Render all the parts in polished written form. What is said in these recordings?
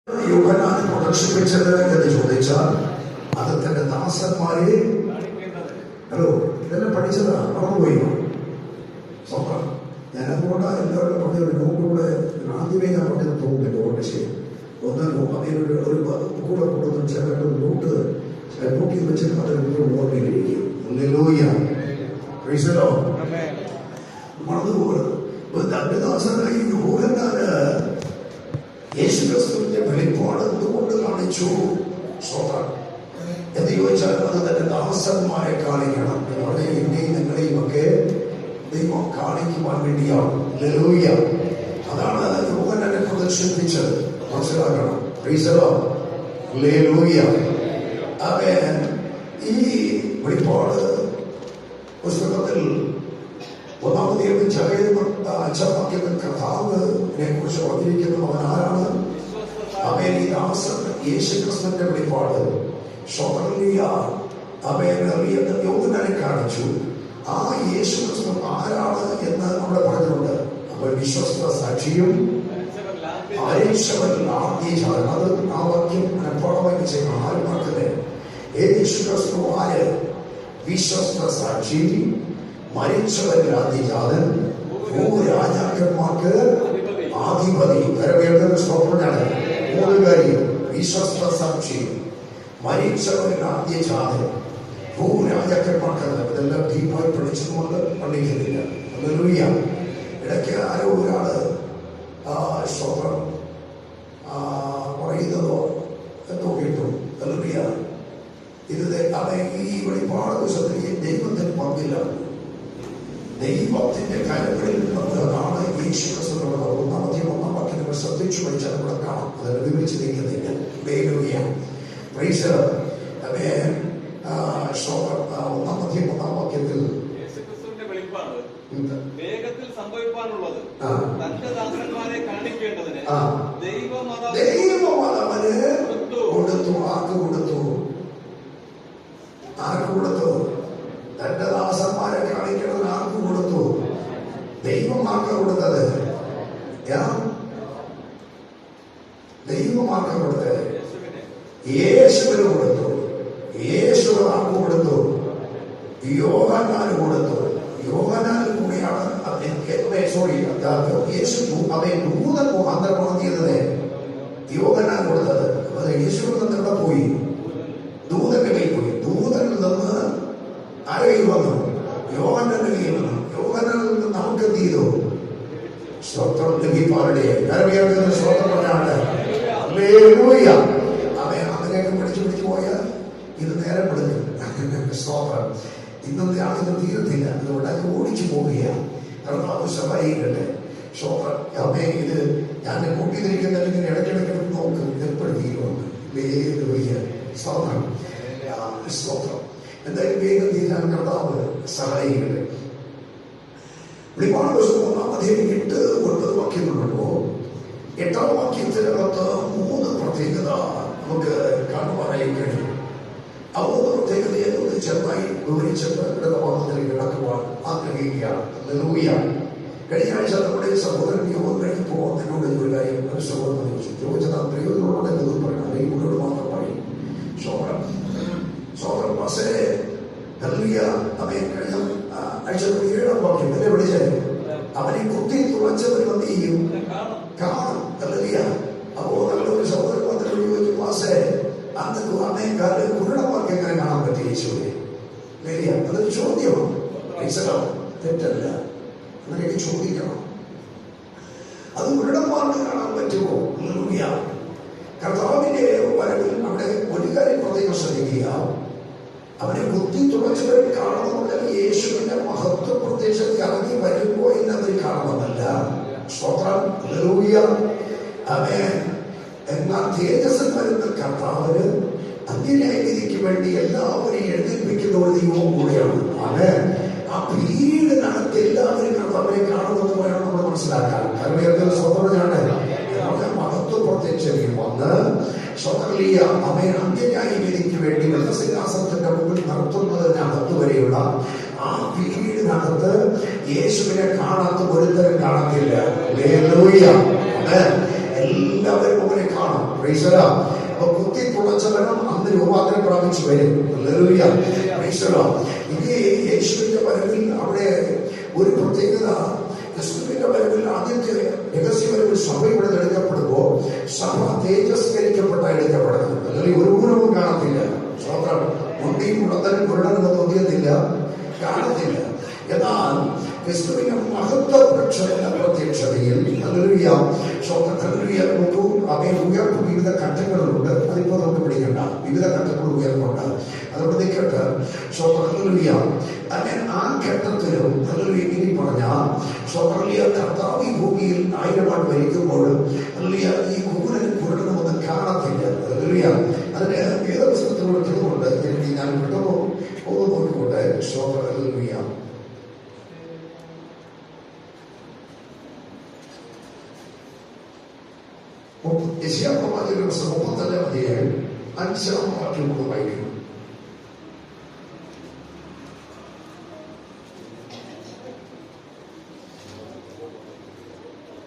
യോഹന്നാൻ പ്രദർശിപ്പിച്ചത് എന്ന് ചോദിച്ചാൽ അത് തന്റെ ദാസന്മാരെ ഹലോ ഇതെല്ലാം പഠിച്ചതാ മറന്നുപോയി സ്വന്തം. ഞാൻ അതുകൊണ്ട് എല്ലാവരും പറഞ്ഞ ഒരു നോക്കൂടെ ആദ്യമേ ഞാൻ പറഞ്ഞത് തോന്നുന്നില്ല. ഓട്ടെ ശരി ഒന്ന് അതിനൊരു കൂടെ കൊണ്ടുവന്ന് ചേർത്ത് നോട്ട് നോക്കി വെച്ചിട്ട് അതൊരു ഓർമ്മയിലിരിക്കും. മറന്നുപോകരുത്. തന്റെ ദാസനായി യോഹന്നാന് യേശുക്രിസ്തുവിന്റെ വെളിപ്പാട് എന്തുകൊണ്ട് കാണിച്ചു സ്വന്തം എന്ന് ചോദിച്ചാൽ അത് തന്റെ ദാസന്മാരെ കാണിക്കണം എന്ന് പറഞ്ഞാൽ എന്നെയും നിങ്ങളെയും ഒക്കെ ദൈവം കാണിക്കുവാൻ വേണ്ടിയാണ്. ഹല്ലേലൂയ. അതാണ് യോഹന്നാനെ പ്രദർശിപ്പിച്ചത്. മനസ്സിലാക്കണം. ഹല്ലേലൂയ. ആമേൻ. ഈ വെളിപ്പാട് പുസ്തകത്തിൽ 1-5 കർത്താവിനെ കുറിച്ച് പറഞ്ഞിരിക്കുന്നത് അവൻ ആരാണ്? അവൻ ഈ ദാസൻ യേശുക്രിസ്തുവിന്റെ വെളിപ്പാട് യോഹന്നാനെ കാണിച്ചു. ആ യേശുക്രിസ്തു ആരാണ് എന്ന് അവിടെ പറഞ്ഞിട്ടുണ്ട്. അപ്പോൾ വിശ്വസ്ത സാക്ഷിയും അത് ആ വാക്യം മനഃപ്പാടമായി ചെയ്യണം. ആരും മറക്കല്ലേ? യേശുക്രിസ്തു ആര്? വിശ്വസ്ത സാക്ഷി, മരിച്ചവരിൽ ആദ്യജാതൻ, ഭൂരാജാക്കന്മാർക്ക് അധിപതി. കരവേൽക്കുന്ന സ്തോത്രമാണ്. 3 കാര്യം: വിശ്വസ്ത സാക്ഷി, മരിച്ചവരിൽ ആദ്യജാതൻ, ഭൂരാജാക്കന്മാർക്ക്. ഇതെല്ലാം ഡീപ്പായി പഠിച്ചതുകൊണ്ട് പഠിക്കുന്നില്ല. ഹല്ലേലൂയ. ഇടയ്ക്ക് ആരോ ഒരാള് സ്തോത്രം പറയുന്നതോ എന്തോ കേട്ടു. ഹല്ലേലൂയ. ഇത് ഈ വെളിപ്പാട് ദിവസത്തിൽ ദൈവത്തിന് പങ്കില്ല. ദൈവത്തിന്റെ കാര്യങ്ങളിൽ നിന്നാണ് യേശുക്രിസ്തുവിനുള്ളത്. 1 വാക്യം നിങ്ങൾ ശ്രദ്ധിച്ചു പഠിച്ചാൽ ഇവിടെ കാണാം. അത് വിവരിച്ച് നീങ്ങുന്നില്ല. ഹല്ലേലൂയ. Praise the Lord. 1 വാക്യത്തിൽ വേഗത്തിൽ സംഭവിക്കാനുള്ളത് തന്റെ ദാസന്മാരെ കാണിക്കേണ്ടതിന് ദൈവം അവന് കൊടുത്തു. ആർക്ക് കൊടുത്തു? തന്റെ ദാസന്മാരെ കാണിക്കേണ്ടതിന് ആർക്ക് കൊടുത്തു? ദൈവം ആർക്ക് കൊടുത്തത്? ദൈവം ആർക്ക് കൊടുത്തത്? യേശുവിന് കൊടുത്തു. യേശുവിന് ആർക്ക് കൊടുത്തു? യോഹന്നാന് കൊടുത്തു. യോഹന്നാനിൽ കൂടിയാണ് യേശു അവൻ ദൂതൻ മുഖാന്തരമാണ് ചെയ്തത്. യോഹന്നാൻ കൊടുത്തത്. യേശുവിൽ നിന്ന് എവിടെ പോയി? ദൂതന്റെ കയ്യിൽ പോയി. ദൂതനിൽ നിന്ന് ആരെയും വന്നു? യോഹന്നാന്റെ കയ്യിൽ വന്നു. യോഹന്നാനിൽ നിന്ന് നമുക്ക് എന്ത് ചെയ്തു? സ്വത്രം ലഭിപ്പാരുടെ സ്വത്രം പറഞ്ഞാണ്. ഹല്ലേലൂയ. അവനെയൊക്കെ പിടിച്ചു പോയാൽ ഇത് നേരം പിടിക്കും. സ്തോത്രം. ഇന്നത്തെ ആളുകൾ തീരത്തില്ല. അതുകൊണ്ട് അത് ഓടിച്ചു പോവുകയാണ്. കർത്താവ് സഹായിക്കട്ടെ. സ്തോത്രം. അമ്മേ, ഇത് ഞാൻ കൂട്ടിയിരിക്കുന്ന അല്ലെങ്കിൽ ഇടയ്ക്കിടയ്ക്ക് നോക്കും എപ്പോഴും തീരുമെന്ന്. ഹല്ലേലൂയ. സ്തോത്രം. സ്തോത്രം. എന്തായാലും വേഗം തീരാൻ കർത്താവ് സഹായിക്കട്ടെ. വെളിപ്പാട് പുസ്തകം 1-8-9 വാക്യങ്ങളുണ്ടോ? 8-ാം വാക്യത്തിനകത്ത് 3 പ്രത്യേകത നമുക്ക് കാണുവാനായി കഴിയും. ആ 3 പ്രത്യേകതയെ ഒന്ന് ചെറുതായി വിവരിച്ചിട്ട് ഇടവമാനത്തിൽ കിടക്കുവാൻ ആഗ്രഹിക്കുകയാണ്. ഹല്ലേലൂയ. കഴിഞ്ഞ ആഴ്ച നമ്മുടെ സഹോദരൻ യോഗം കഴിഞ്ഞ് പോകാൻ എന്നോട് ഒരു കാര്യം ഒരു സഹോദരൻ ചോദിച്ചത് പ്രയോജനമുള്ള എന്തെന്ന് പറയണം, അല്ലെങ്കിൽ മുന്നോട് മാത്രം പറയും. സോദരൻ മാസേ ഹല്ലേലൂയ. അവൻ കഴിഞ്ഞ ആഴ്ച 7-ാം വാക്യം എന്നെ വിളിച്ചത് അവനെ കുത്തി തുളച്ചവർ എന്ത് ചെയ്യും? കാണും. ഹല്ലേലൂയ. അപ്പോ നല്ലൊരു സഹോദരൻ മാത്രം ചോദിച്ചു, മാസേ അന്ന് അമ്മേക്കാര് കുരുടന്മാർക്ക് എങ്ങനെ കാണാൻ പറ്റി യേശുവിനെ? അതൊരു ചോദ്യമാണ്. തെറ്റല്ല. അങ്ങനെയൊക്കെ ചോദിക്കണം. അത് കുരുടന്മാർക്ക് കാണാൻ പറ്റുമോ? ഹല്ലേലൂയ. കർത്താവിന്റെ വരവിൽ അവിടെ ഒരു കാര്യം പ്രത്യേകം ശ്രദ്ധിക്കുക. അവനെ ബുദ്ധി തുളച്ചവർ കാണണമെന്നല്ല. യേശുവിന്റെ മഹത്വ പ്രത്യക്ഷത്തിൽ ഇറങ്ങി വരുമ്പോ എന്നതിൽ കാണണമെന്നല്ല. സ്തോത്രം. ഹല്ലേലൂയ. ആമേൻ. എന്നാൽ തേജസ്സിൽ വരുന്ന കർത്താവിന് അന്യന്യായവിധിക്ക് വേണ്ടി എല്ലാവരെയും എഴുന്നേൽപ്പിക്കുന്ന ഒരു ദൈവവും കൂടെയാണ്. ആമേൻ. ആ പീരീഡിനകത്ത് എല്ലാവരും കർത്താവിനെ കാണുമെന്ന് വേണം നമ്മൾ മനസ്സിലാക്കാൻ. കാരണം സ്വതന്ത്രനാണ് മഹത്വ പ്രത്യക്ഷത്തിൽ വന്ന് സ്വതന്ത്രീയ അവൻ അന്യന്യായവിധിക്ക് വേണ്ടി സിംഹാസനത്തിന്റെ മുമ്പിൽ നടത്തുന്നതിനകത്ത് വരെയുള്ള ആ പീരീഡിനകത്ത് യേശുവിനെ കാണാത്ത ഒരുത്തരം കാണത്തില്ല. ഹല്ലേലൂയ. എല്ലാവരും അവനെ കാണും. Praise the Lord. അപ്പൊ കുത്തി തുളച്ചവനും അന്ന് രൂപാന്തരം പ്രാപിച്ചു വരും. ഹല്ലേലൂയ. Praise the Lord. ഇനി യേശുവിന്റെ വരവിൽ അവിടെ ഒരു പ്രത്യേകത, ക്രിസ്തുവിന്റെ വരവിൽ ആദ്യത്തെ രഹസ്യവരവിൽ സഭ ഇവിടെ എടുക്കപ്പെടുമ്പോൾ സഭ തേജസ്കരിക്കപ്പെട്ട എടുക്കപ്പെടുന്നത്. അല്ലെങ്കിൽ ഒരു ഗുണവും കാണത്തില്ല. സ്വന്തം മുണ്ടിയും മുടന്തനും കുരുടനും തോന്നിയതില്ല, കാണത്തില്ല. എന്നാൽ ക്രിസ്തുവിന്റെ മഹത്വ പ്രത്യക്ഷതയിൽ ഹല്ലേലൂയ നോക്കൂ, അവയെ ഉയർപ്പ് വിവിധ ഘട്ടങ്ങളുണ്ട്. അതിപ്പോ നമുക്ക് പിടിക്കണ്ട, വിവിധ ഘട്ടങ്ങൾ ഉയർന്നുണ്ട്. അതുകൊണ്ട് നിൽക്കട്ടെ. ഹല്ലേലൂയ. അങ്ങനെ ആ ഘട്ടത്തിലും ഹല്ലേലൂയ ഇനി പറഞ്ഞ ഹല്ലേലൂയ കർത്താവ് ഈ ഭൂമിയിൽ 1000 ആണ്ട് ഭരിക്കുമ്പോഴും ഹല്ലേലൂയ ഈ കുരുടനും കുരുടനും ഒന്നും കാണത്തില്ല. ഹല്ലേലൂയ. അതിന് വേദപുസ്തകത്തിലൂടെ തെളിവുണ്ട്. എനിക്ക് ഞാൻ പെട്ടെന്ന് ഒന്ന് നോക്കിക്കോട്ടെ. ഹല്ലേലൂയ. യെശയ്യാപ്രവാചകന്റെ പുസ്തകം 35 അധ്യായം 5 വാക്യം കൂടെ വായിക്കുന്നു.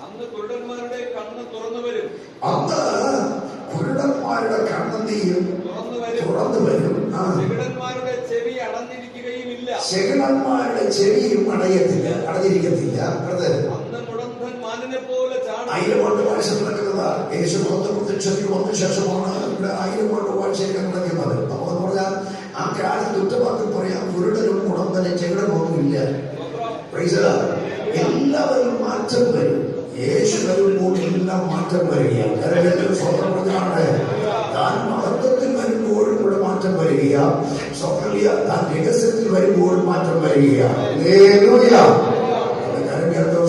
അന്ന് കുരുടന്മാരുടെ കണ്ണ് തുറന്നു വരും. അന്ന് കുരുടന്മാരുടെ കണ്ണെന്തെയും തുറന്നു വരും. ചെകിടന്മാരുടെ ചെവി അടഞ്ഞിരിക്കുകയുമില്ല. ചെകിടന്മാരുടെ ചെവിയും അടഞ്ഞിരിക്കത്തില്ല. അന്ന് മുടന്തൻ മാനിനെ പോലെ ചാടും. 1000 ആണ്ട് വാഴ്ച നടക്കുന്നത് യേശു പ്രത്യക്ഷത്തിൽ വന്ന ശേഷമാണ് ഇവിടെ 1000 ആണ്ട് വാഴ്ചയൊക്കെ നടക്കുന്നത്. അപ്പൊ എന്ന് പറഞ്ഞാൽ ആ കാലത്ത് ഒറ്റവാക്കിൽ പറയാം, കുരുടനും മുടന്തനും ചെകിടനൊന്നും ഇല്ല. എല്ലാവരും മാറ്റം വരും. യേശു വരുമ്പോൾ എല്ലാം മാറ്റം വരികയാണ്. സ്വന്തം പറഞ്ഞാണ് താൻ മഹത്വത്തിൽ വരുമ്പോഴും ഇവിടെ മാറ്റം വരികയാണ്. താൻ രഹസ്യത്തിൽ വരുമ്പോഴും മാറ്റം വരികയാണ്.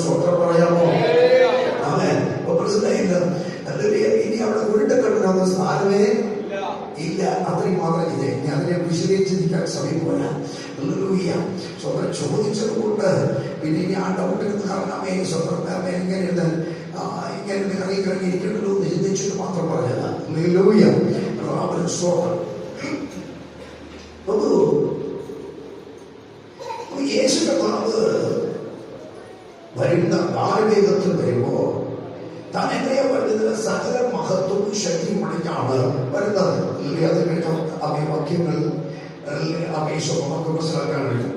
സ്വന്തം പറയാമോ? അതെ. ഇനി അവിടെ കുരുട്ടക്കെട്ടിനൊന്ന് സ്ഥാനമേ ഇല്ല. അത്രയും മാത്രം ഇല്ലേ. ഇനി അതിനെ വിശദീകരിച്ചിരിക്കാൻ സമയം പോരാ. സ്വന്തം ചോദിച്ചത് കൊണ്ട് പിന്നെ ഇനി ആ ഡൗട്ടിൽ കാരണമേ സ്വന്തം ഇങ്ങനെ ഇറങ്ങി കഴിഞ്ഞിരിക്കണ്ടല്ലോ എന്ന് ചിന്തിച്ചിട്ട് മാത്രം പറഞ്ഞതാ. യേശു കർത്താവ് വരുന്ന കാലവേഗത്തിൽ വരുമ്പോ താൻ എങ്ങനെയാ വരുന്നത്? സകല മഹത്വവും ശക്തിയും അടഞ്ഞാണ് വരുന്നത്. അത് കേട്ടോ വാക്യങ്ങൾ നമുക്ക് മനസ്സിലാക്കാൻ കഴിയും.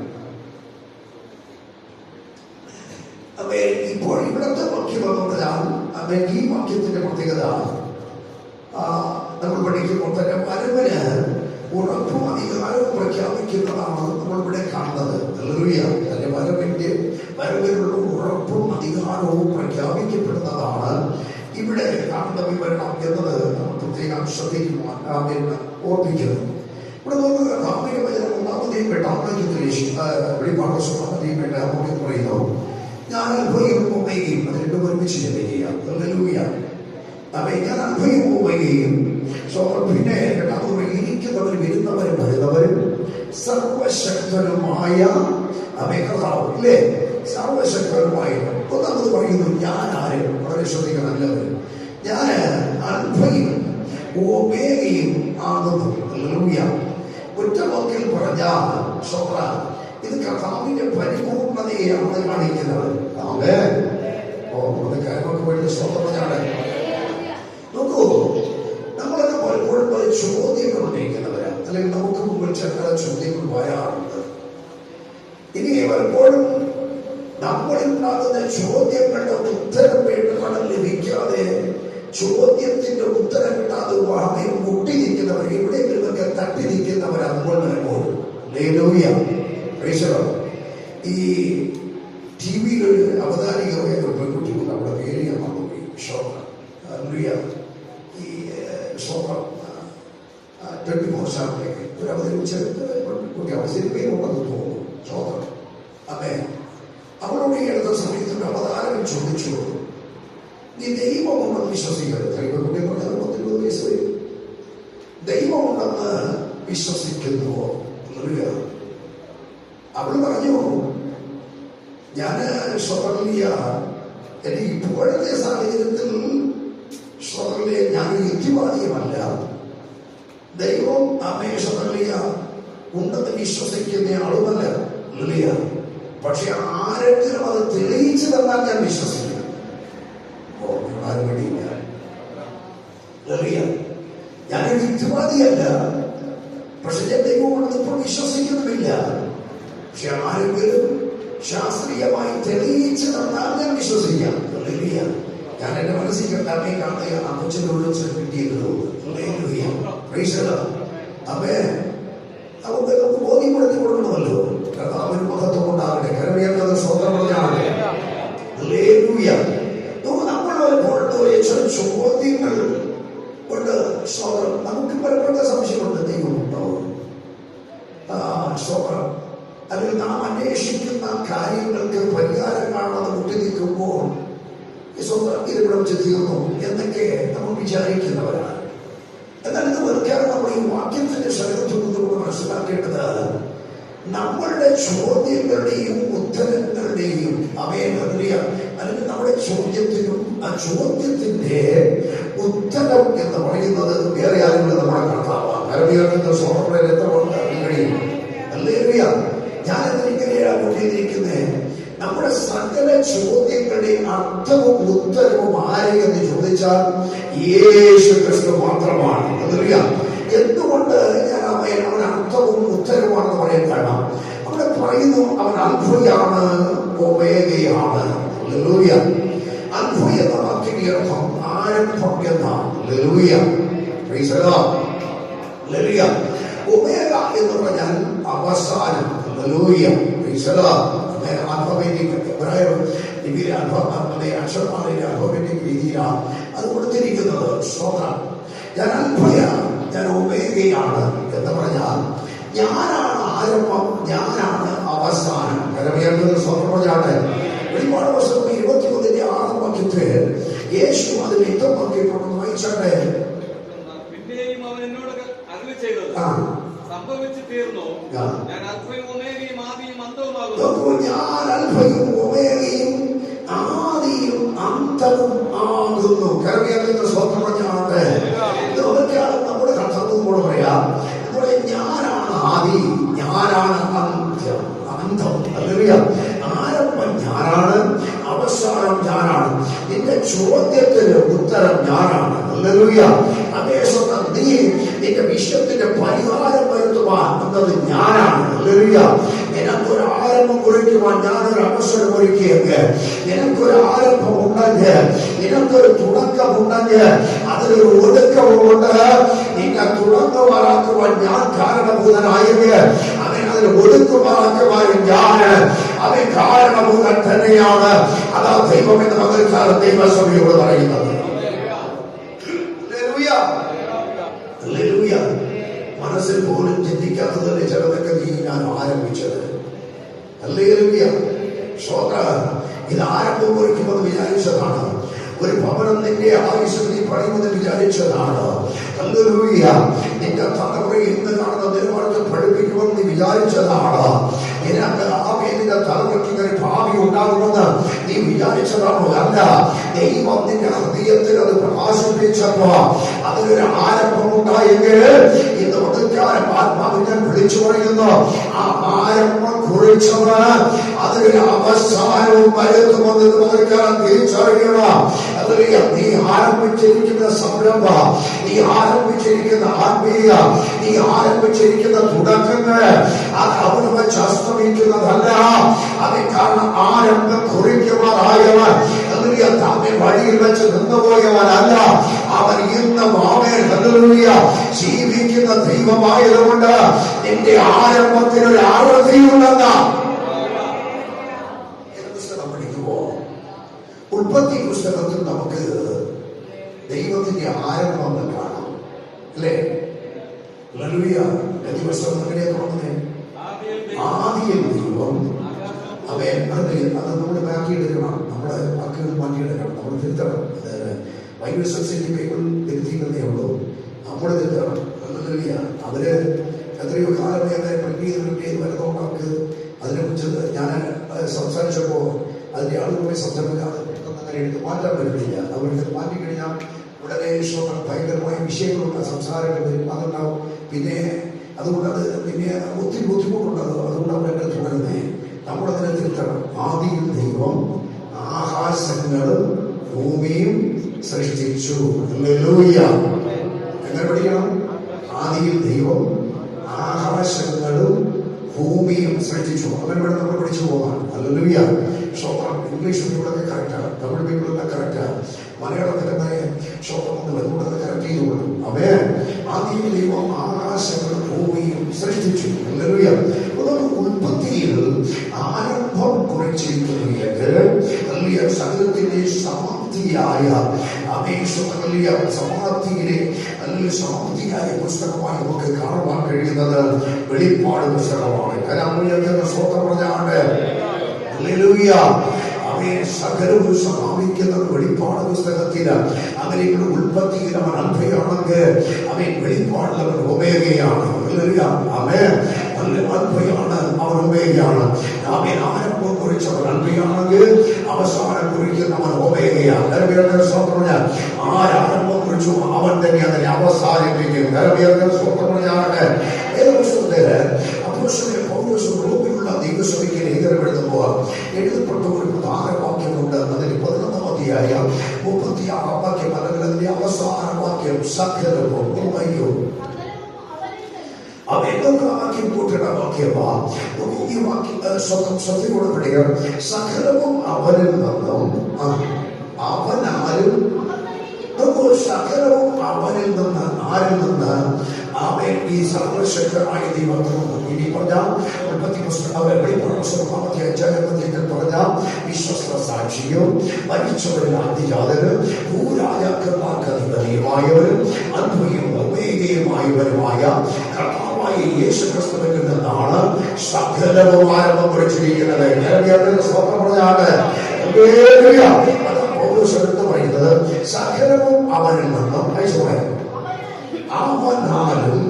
ഇപ്പോൾ ഇവിടത്തെ വാക്യം എന്ന് പറഞ്ഞാൽ ഈ വാക്യത്തിന്റെ പ്രത്യേകത നമ്മൾ പഠിക്കുമ്പോൾ തന്നെ വരവിന് ഉറപ്പും അധികാരവും പ്രഖ്യാപിക്കുന്നതാണ് നമ്മളിവിടെ കാണുന്നത്. ഹല്ലേലൂയ. തന്റെ വരവിനുള്ള ഉറപ്പും അധികാരവും പ്രഖ്യാപിക്കപ്പെടുന്നതാണ് ഇവിടെ കാണുന്ന വിവരണം എന്നത് നമ്മൾ പ്രത്യേകം ശ്രദ്ധിക്കുവാൻ ഓർപ്പിക്കുന്നു. ഇവിടെ നോക്കുക, ധാർമ്മിക വചനം 1-ാമത്തെയും 8-ാം വെളിപ്പാട് 1-ാമത്തെയും 8-ാം പറയുന്നു, ഞാൻ അത്ഭുതവും പോവുകയും. അത് രണ്ടും ഒരുമിച്ച് ചിന്തിക്കുക. ഹല്ലേലൂയ. ഞാൻ അത്ഭുതവും പോവുകയും. പിന്നെ ഇരിക്കുന്നവരും ഇരുന്നവരും വരുന്നവരും സർവശക്തനുമായ കർത്താവ് ഇല്ലേ? സർവശക്തനുമായ. ഒന്നാമത് പറയുന്നു, ഞാൻ ആരും വളരെ ശ്രദ്ധിക്കണം എല്ലാവരും. ഞാൻ അത്ഭുതവും ഓമേഗയും ആകുന്നു. ഹല്ലേലൂയ. ഒറ്റ വാക്കിൽ പറഞ്ഞാൽ ഇത് കർത്താവിന്റെ പരിപൂർണതയാണ് കാണിക്കുന്നത്. കാര്യമൊക്കെ വേണ്ടി സ്വന്തമാണ്. നോക്കൂ, നമ്മളൊക്കെ പലപ്പോഴും പല ചോദ്യങ്ങൾ ഉന്നയിക്കുന്നവരാണ്. അല്ലെങ്കിൽ നമുക്ക് മുമ്പിൽ ചില ചോദ്യങ്ങൾ വരാറുണ്ട്. ഇനി പലപ്പോഴും നമ്മളുണ്ടാകുന്ന ചോദ്യങ്ങളുടെ ഉത്തരം വേണ്ടവണ്ണം ലഭിക്കാതെ ചോദ്യത്തിന്റെ ഉത്തരം കിട്ടാതെ മുട്ടി നിൽക്കുന്നവർ, എവിടെയെങ്കിലുമൊക്കെ തട്ടി നിൽക്കുന്നവർ അതുപോലെ പലപ്പോഴും. ഈ ടിവിയിൽ ഒരു അവതാരികമായ ഒരു പെൺകുട്ടി നമ്മുടെ പേര് ഞാൻ മറന്നുപോയി. ഈ 24/7 ഒരു അവതരിപ്പിച്ച കുട്ടി അവതരിപ്പിക്കുന്നുണ്ടെന്ന് തോന്നുന്നു. അതെ, അവളോട് ഈ അടുത്ത സമയത്ത് ഒരു അവതാരം ചോദിച്ചു, നീ ദൈവമുണ്ടെന്ന് വിശ്വസിക്കരുത്. കുട്ടി പറഞ്ഞത് 20 വയസ്സ് വരും. ദൈവമുണ്ടെന്ന് വിശ്വസിക്കുന്നുവോ? അവൾ പറഞ്ഞു, ഞാൻ എന്റെ ഇപ്പോഴത്തെ സാഹചര്യത്തിൽ ഞാൻ യുക്തിവാദിയുമല്ല. ദൈവം ഉണ്ടെന്ന് വിശ്വസിക്കുന്ന ആളുമല്ല. പക്ഷെ ആരെങ്കിലും അത് തെളിയിച്ചു തന്നാൽ ഞാൻ വിശ്വസിക്കും. ആരും വേണ്ടിയില്ല. ഞാനൊരു യുക്തിവാദിയല്ല, പക്ഷെ ഞാൻ ദൈവമാണെന്ന് ഇപ്പോൾ വിശ്വസിക്കുന്നുമില്ല. പക്ഷെ ആരെങ്കിലും ശാസ്ത്രീയമായി തെളിയിച്ചു തന്നാൽ ഞാൻ വിശ്വസിക്കാം. ഞാൻ എന്റെ മനസ്സിൽ കണ്ടാമേ കാണുക അമ്മച്ചനോട് കിട്ടിയല്ലോ. അപ്പേ നമുക്ക് ബോധ്യപ്പെടുത്തി കൊടുക്കണമല്ലോ. കർത്താവിന് മഹത്വം ഉണ്ടാകട്ടെ. കരമേറുന്നത് സ്വന്തം പറഞ്ഞാണ്. നമ്മൾ പലപ്പോഴും ചില ചോദ്യങ്ങൾ കൊണ്ട് സ്വതന്ത്രം നമുക്ക് പലപ്പോഴത്തെ സംശയമുണ്ട്. ദൈവമുണ്ടോ? സ്വതന്ത്രം അല്ലെങ്കിൽ നാം അന്വേഷിക്കുന്ന കാര്യങ്ങൾക്ക് പരിഹാരം കാണാതെ മുട്ടി നിൽക്കുമ്പോൾ സ്വന്തം ഇതിവിടെ വെച്ച് തീർന്നു എന്നൊക്കെ നമ്മൾ വിചാരിക്കുന്നവരാണ്. എന്നാൽ ഇത് വെറുതെ നമ്മൾ ഈ വാക്യത്തിന്റെ ശരീരത്തിൽ നിന്നുകൊണ്ട് മനസ്സിലാക്കേണ്ടത് നമ്മളുടെ ചോദ്യങ്ങളുടെയും ഉത്തരങ്ങളുടെയും അല്ലെങ്കിൽ നമ്മുടെ ചോദ്യത്തിനും ആ ചോദ്യത്തിന്റെ ഉത്തരം എന്ന് പറയുന്നത് വേറെ ആരെങ്കിലും നമ്മുടെ കർത്താവാണ്. കരമേറുന്ന സ്വർണ്ണ എത്രകൊണ്ട് കഴിയും. ഞാൻ എന്തിനെയാണ് കൊണ്ടിരിക്കുന്നത്? നമ്മുടെ സകല ചോദ്യങ്ങളുടെയും അർത്ഥവും ഉത്തരവും ആരെ എന്ന് ചോദിച്ചാൽ യേശു ക്രിസ്തു മാത്രമാണ്. എന്തുകൊണ്ട് ഞാൻ അവൻ അർത്ഥവും ഉത്തരവുമാണെന്ന് പറയാൻ കാരണം അവിടെ പറയുന്നു അവൻ അത്ഭുതമാണ്, ഒമേഗയാണ്. അത്ഭുത എന്ന വാക്കിന്റെ അർത്ഥം ആരംഭം എന്നാണ്. ഒമേഗ എന്ന് പറഞ്ഞാൽ അവസാനം. അക്ഷരമാലയിലെ അൽഫബറ്റിക് രീതിയിലാണ് അത് കൊടുത്തിരിക്കുന്നത്. സ്തോത്രം. ഞാൻ അത്ഭുത, ഞാൻ ഒമേഗയാണ് എന്ന് പറഞ്ഞാൽ ഞാനാണ് ആരംഭം, ഞാനാണ് അവസാനം. കരമേറുന്നത് സ്വന്തം പറഞ്ഞാട്ടെ. വെളിപ്പാട് പുസ്തകം 21-6 വാക്യത്തിൽ യേശു അത് വ്യക്തമാക്കിയിട്ടുണ്ടെന്ന് വായിച്ചാട്ടെ. പിന്നെയും അവൻ എന്നോട് അരുളി ചെയ്തത് സംഭവിച്ചു തീർന്നു. ഞാൻ അൽഫയും ഒമേഗയും ആദിയും അന്തവുമാകുന്നു. ഞാൻ അൽഫയും ഒമേഗയും ആദിയും അന്തവും ആകുന്നു. കരമേറുന്ന സ്വന്തം പറഞ്ഞാട്ടെ. ഇതൊക്കെയാണ് നമ്മുടെ കർത്തവ്യം കൂടെ പറയാം. ഞാനാണ് ആദി, ഞാനാണ് അന്ത്യം, അന്തം. ആരംഭം ഞാനാണ്, അവസാനം ഞാനാണ്. നിന്റെ ചോദ്യത്തിന് ഉത്തരം ഞാനാണ്. അതേസമയം നീ നിന്റെ വിഷയത്തിന്റെ പരിഹാരം വരുത്തുവാൻ എന്നത് ഞാനാണ്. നിനക്കൊരു ആരംഭം കുറിക്കുവാൻ ഞാനൊരു അവസരം ഒരുക്കിയെങ്കിൽ, നിനക്കൊരു ആരംഭം ഉണ്ടെങ്കിൽ, നിനക്കൊരു തുടക്കമുണ്ടെങ്കിൽ അതിലൊരു ഒടുക്കമുണ്ട്. നിന്നെ തുടങ്ങുമാറാക്കുവാൻ ഞാൻ കാരണഭൂതനായെങ്കിൽ അവൻ അതിന് ഒടുക്കുമാറാക്കുവാനും ഞാൻ അവൻ കാരണഭൂതൻ തന്നെയാണ്. അതാ ദൈവം എന്ന് പകൽക്കാലം ദൈവസഭയോട് പറയുന്നത്. മനസ്സിൽ പോലും ചിന്തിക്കാത്തതല്ലേ ചിലതൊക്കെ നീ ഞാൻ ആരംഭിച്ചത്. ഇത് ആരംഭം കുറിക്കുമെന്ന് വിചാരിച്ചതാണ്. ഒരു ഭവനം നിന്റെ ആയുസ് നീ പണിയുമെന്ന് വിചാരിച്ചതാണ്. നിന്റെ തലമുറയിൽ ഇന്ന് കാണുന്ന നിലവാരത്തെ പഠിപ്പിക്കുമെന്ന് നീ വിചാരിച്ചതാണ്. നിനക്ക് ആ പേരിന്റെ തലമുറയ്ക്ക് ഭാവി ഉണ്ടാകുമെന്ന് നീ വിചാരിച്ചതാണോ? അല്ല, ദൈവം നിന്റെ ഹൃദയത്തിൽ അത് പ്രകാശിപ്പിച്ചപ്പോ അതിനൊരു ആരംഭം ഉണ്ടായെങ്കിൽ ഇന്ന് ഒടുക്കാലം ആത്മാവിൽ ഞാൻ വിളിച്ചു പറയുന്നു, ആ ആരംഭം കുറിച്ചവന് അതിനൊരു അവസാനവും വരുത്തുമെന്ന് ഒടുക്കാലം തിരിച്ചറിയണം. നീ ആരംഭിച്ചിരിക്കുന്ന സംരംഭം, നീ ആരംഭിച്ചിരിക്കുന്ന ആത്മീയ, നീ ആരംഭിച്ചിരിക്കുന്ന തുടക്കങ്ങൾ അത് അവിടെ വെച്ച് അസ്തമിക്കുന്നതല്ല. അത് കാരണം ആരംഭം കുറിക്കുവാനായവൻ താമെ വഴിയിൽ വെച്ച് നിന്നുപോയവനല്ല. അവൻ ഇന്നും ആമേൻ ഹല്ലേലൂയ ജീവിക്കുന്ന ദൈവമായതുകൊണ്ട് നിന്റെ ആരംഭത്തിനൊരു ആവൃത്തിയുണ്ടെന്ന ഉൽപ്പത്തി പുസ്തകത്തിൽ നമുക്ക് ദൈവത്തിന്റെ ആരംഭം കാണാം. അല്ലേ? ദിവസം എങ്ങനെയാ തുടങ്ങുന്നത്? ആദിയിൽ ദൈവം അവൻ അത് നമ്മൾ മാറ്റിയെടുക്കണം. നമ്മുടെ വാക്കുകൾ മാറ്റിയെടുക്കണം. നമ്മൾ തിരുത്തണം. ബൈബിൾ സൊസൈറ്റി പേപ്പറിൽ തിരുത്തിക്കുന്നതേ ഉള്ളൂ. നമ്മൾ തിരുത്തണം. അവര് എത്രയോ കാലമേ അങ്ങനെ പ്രിന്റ് ചെയ്ത് വരുന്നതുകൊണ്ട് നമുക്ക് അതിനെക്കുറിച്ച് ഞാൻ സംസാരിച്ചപ്പോൾ അതിന്റെ ആളുകളുമായി സംസാരിക്കാതെ അങ്ങനെ എടുത്ത് മാറ്റാൻ പറ്റുന്നില്ല. അവർക്ക് മാറ്റിക്കഴിഞ്ഞാൽ ഉടനെ ഭയങ്കരമായ വിഷയങ്ങളുണ്ട്, സംസാരങ്ങൾ വരും, അതുണ്ടാവും. പിന്നെ അതുകൊണ്ട് അത് പിന്നെ ഒത്തിരി ബുദ്ധിമുട്ടുണ്ടത്. അതുകൊണ്ട് അവർ എന്നെ തുടരുന്നേ. നമ്മളതിനെ തിരുത്തണം. ആദിയിൽ ദൈവം ആകാശങ്ങളും ഭൂമിയും സൃഷ്ടിച്ചു. ഹല്ലേലൂയ. എങ്ങനെ പഠിക്കണം? ആദിയിൽ ദൈവം ആകാശങ്ങളും ഭൂമിയും സൃഷ്ടിച്ചു. അങ്ങനെ വേണം നമ്മൾ പഠിച്ചു പോകാൻ. ഹല്ലേലൂയ. ശ്രോത്രം. ഇംഗ്ലീഷ് ബൈബിളൊക്കെ കറക്റ്റാണ്, തമിഴ് ബൈബിളെല്ലാം കറക്റ്റാണ്, മലയാളത്തിലെ ശ്രോത്രം ഒന്ന് അതുകൊണ്ടത് കറക്റ്റ് ചെയ്തോളൂ. അവയെ ആദിയിൽ ദൈവം ആകാശങ്ങളും ഭൂമിയും സൃഷ്ടിച്ചു. ഹല്ലേലൂയ. ഉൽപ്പത്തിയിൽ ആരംഭം കുറിച്ചിരിക്കുന്നു എങ്കിൽ സകലത്തിന്റെ സമാപ്തിയായ സമാപ്തിയായ പുസ്തകമായി നമുക്ക് കാണുവാൻ കഴിയുന്നത് വെളിപ്പാട് പുസ്തകമാണ്. സ്വന്തം പറഞ്ഞാണ്ട് ഹല്ലേലൂയ. സകലവും സമാപിക്കുന്നത് വെളിപ്പാട് പുസ്തകത്തിന്. അങ്ങനെ ഉൽപ്പത്തിയിൽ അവൻ അൽഫയാണെങ്കിൽ അവൻ വെളിപ്പാടിൽ അവൻ ഒമേഗയാണ്. അൽഫയാണ്, അവൻ ഒമേഗയാണ്. അവൻ ആരംഭം കുറിച്ചവൻ അൽഫയാണെങ്കിൽ അവസാനം കുറിക്കുന്നവൻ ഒമേഗയാണ്. ആരാരംഭം കുറിച്ചു അവൻ തന്നെ അതിനെ അവസാനിപ്പിക്കും. റോമിലുള്ള ദൈവസഭയ്ക്ക് ലേഖനം എഴുതുമ്പോൾ എഴുതപ്പെട്ട ഒരു പ്രധാന വാക്യമുണ്ട്. അതിന് 11-ാം അധ്യായം 36-ാം വാക്യം, അല്ലെങ്കിൽ അതിന്റെ അവസാന വാക്യം സകലവും വാക്യം കൂട്ടുന്ന വാക്യമാ. ഈ വാക്യം സ്വന്തം ശ്രദ്ധയോടെ പഠിക്കാം. സകലവും അവനിൽ നിന്നും അവനാലും സകലവും അവനിൽ നിന്ന് ആരിൽ നിന്ന് അവൻ ഈ സർവശക്തനായ ദൈവത്തിനും. ഇനി പറഞ്ഞാൽ പറഞ്ഞ വിശ്വസ്ത സാക്ഷിയും മരിച്ചവരിൽ അതിജാതനും ഭൂരാജാക്കന്മാർക്ക് അധിപതിയുമായവരും അദ്ഭുതവും ഒമേഗയുമായവരുമായ കർത്താവായ യേശുക്രിസ്തുവിൽ നിന്നാണ് സകലവും ആരംഭം കുറിച്ചിരിക്കുന്നത്. പറഞ്ഞാണ് എടുത്ത് പറയുന്നത് സകലവും അവനിൽ നിന്നും അവനാലും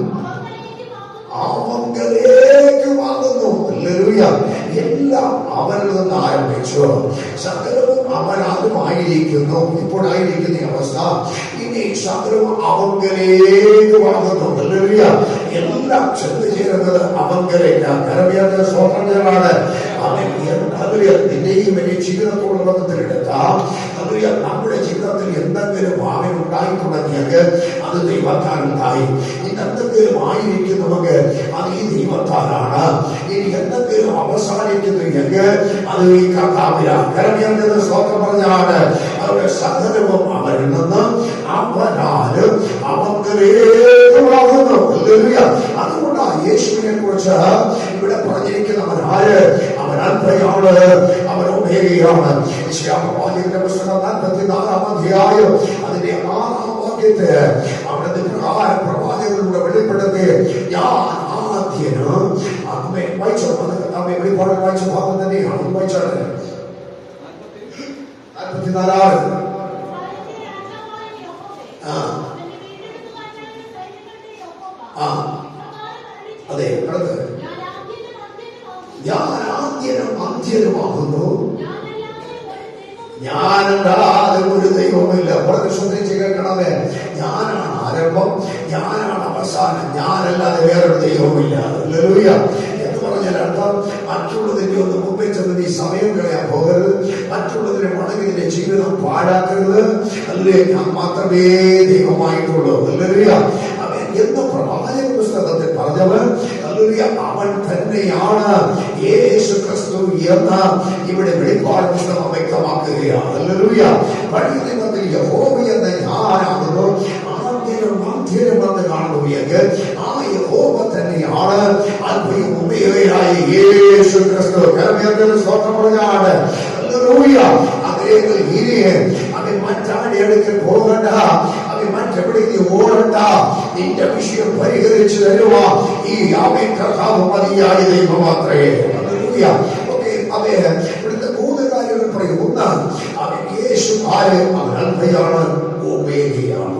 അവങ്കലേക്ക് വാങ്ങുന്നു. എല്ലാം അവനിൽ നിന്ന് ആരംഭിച്ചു. സകലവും അവനാലും ആയിരിക്കുന്നു. ഇപ്പോഴായിരിക്കുന്ന അവസ്ഥ ഇനി സകലവും അവങ്കലേക്ക് വാങ്ങുന്നു. എല്ലാം ചെന്ന് ചേരുന്നത് അവങ്കലേക്കാണ്. സ്വാതന്ത്ര്യമാണ്. നിന്റെയും എന്റെ ജീവിതത്തോടുള്ള ബന്ധത്തിലെടുത്താൽ നമ്മുടെ ജീവിതത്തിൽ എന്തെങ്കിലും ഭാവന ഉണ്ടായി തുടങ്ങിയെങ്കിൽ അത് ദൈവത്താലുണ്ടായി. എന്തെങ്കിലും ആയിരിക്കുന്നുവെങ്കിൽ അത് ഈ ദൈവത്താലാണ്. ഇനി എന്തെങ്കിലും അവസാനിക്കുന്നു എങ്കിൽ അത് ഈ കർത്താവിലാണ്. സ്തോത്രം പറഞ്ഞാണ്. അവരുടെ സകലവും അവരിൽ നിന്ന് അവനാലും അവങ്കലേക്കുമാകുന്നു. അതുകൊണ്ടാണ് യേശുവിനെ കുറിച്ച് ഇവിടെ പറഞ്ഞിരിക്കുന്നവൻ ആര്? അവൻ അൽഫയാണ്, അവൻ ഒമേഗയാണ്. യശയ്യാപ്രവാചകന്റെ പുസ്തകം 44-ാം അധ്യായം അതിന്റെ 6-ാം വാക്യത്തെ അവിടുത്തെ പ്രകാരം പ്രവാചകനിലൂടെ വെളിപ്പെടുത്തി ഞാൻ ആദ്യനും വായിച്ചോ. വെളിപ്പാട് വായിച്ച ഭാഗം തന്നെയാണ് വായിച്ചാണ്. 44 അതെ. അടുത്ത് ഞാൻ ആദ്യനും അന്ത്യനുമാകുന്നു, ഞാനല്ലാതെ ഒരു ദൈവമില്ല. വളരെ ശ്രദ്ധിച്ച് കേൾക്കണമേ. ഞാനാണ് ആരംഭം, ഞാനാണ് അവസാനം, ഞാനല്ലാതെ വേറൊരു ദൈവമില്ല. ഹല്ലേലൂയ. എന്ന് പറഞ്ഞാൽ അർത്ഥം മറ്റുള്ളതിന്റെ ഒന്ന് മുമ്പേ ചെന്ന് നീ സമയം കളയാൻ പോകരുത്. മറ്റുള്ളതിനെ മടങ്ങി നിന്റെ ജീവിതം പാഴാക്കരുത്. അല്ലേ, ഞാൻ മാത്രമേ ദൈവമായിട്ടുള്ളൂ. ഹല്ലേലൂയ. എന്ന് പ്രവാചക പുസ്തകത്തിൽ പറഞ്ഞവൻ അവൻ തന്നെയാണ് യേശു ക്രിസ്തു എന്ന് ഇവിടെ വെളിപ്പാട് പുസ്തകം വ്യക്തമാക്കുകയാണ്. ഹല്ലേലൂയ. പഴയ നിയമത്തിൽ യഹോവ എന്ന ഞാനാകുന്നു ആദ്യനും അന്ത്യനും എന്ന് കാണുന്നു എങ്കിൽ ആ യഹോവ തന്നെയാണ് അൽഫയും ഒമേഗയുമായ യേശു ക്രിസ്തു. സ്തോത്രം പറഞ്ഞാണ്. ഹല്ലേലൂയ. അങ്ങനെയെങ്കിൽ ഇനി അവൻ മറ്റാരുടെ അടുക്കൽ പോകണ്ട, അവൻ മറ്റെവിടേക്ക് ഓടണ്ട. നിന്റെ വിഷയം പരിഹരിച്ചു തരുക ഈ അവൻ കർത്താവ് മതിയായ ദൈവം മാത്രമേ. അവയെ ഇവിടുത്തെ 3 കാര്യങ്ങൾ പറയും. ഒന്ന്, അവൻ യേശു ആര്? അവൻ അൽഫയാണ്, ഒമേഗയാണ്.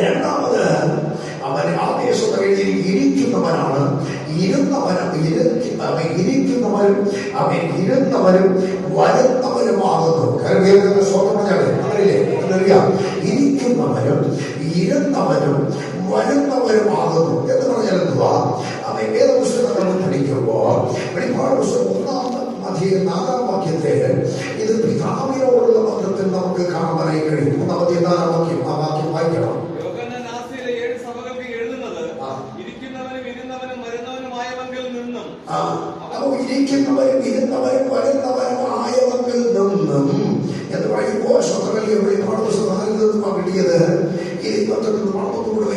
രണ്ടാമത്, അവൻ ആവേശത്തിൽ ഇരിക്കുന്നവനാണ്, ഇരിക്കുന്നവനും അവൻ ഇരുന്നവനും വരുന്നവനുമാകുന്നു. ഇരിക്കുന്നവനും ഇരുന്നവനും വരുന്നവരുമാകുന്നു എന്ന് പറഞ്ഞാൽ എന്തുവാ? അവൻ വേദപുസ്തകം നമ്മൾ പഠിക്കുമ്പോൾ വെളിപ്പാട് പുസ്തകം 1-ാം അധ്യായം 4-ാം വാക്യത്തെ ഇത് പിതാവിനോടുള്ള ബന്ധത്തിൽ നമുക്ക് കാണാനായി കഴിയും. 1-ാം അധ്യായം 4-ാം വാക്യം. ആ വാക്യം വായിക്കണം. അപ്പൊ ഇരിക്കുന്നവരും ഇരുന്നവരും വരുന്നവരും ആയവങ്കിൽ നിന്നും എന്ന് പറയുമ്പോൾ സ്വതന്ത്രല്ലേ വെളിപ്പാട് പുസ്തകത്തിൽ നിന്നും കിട്ടിയത് 29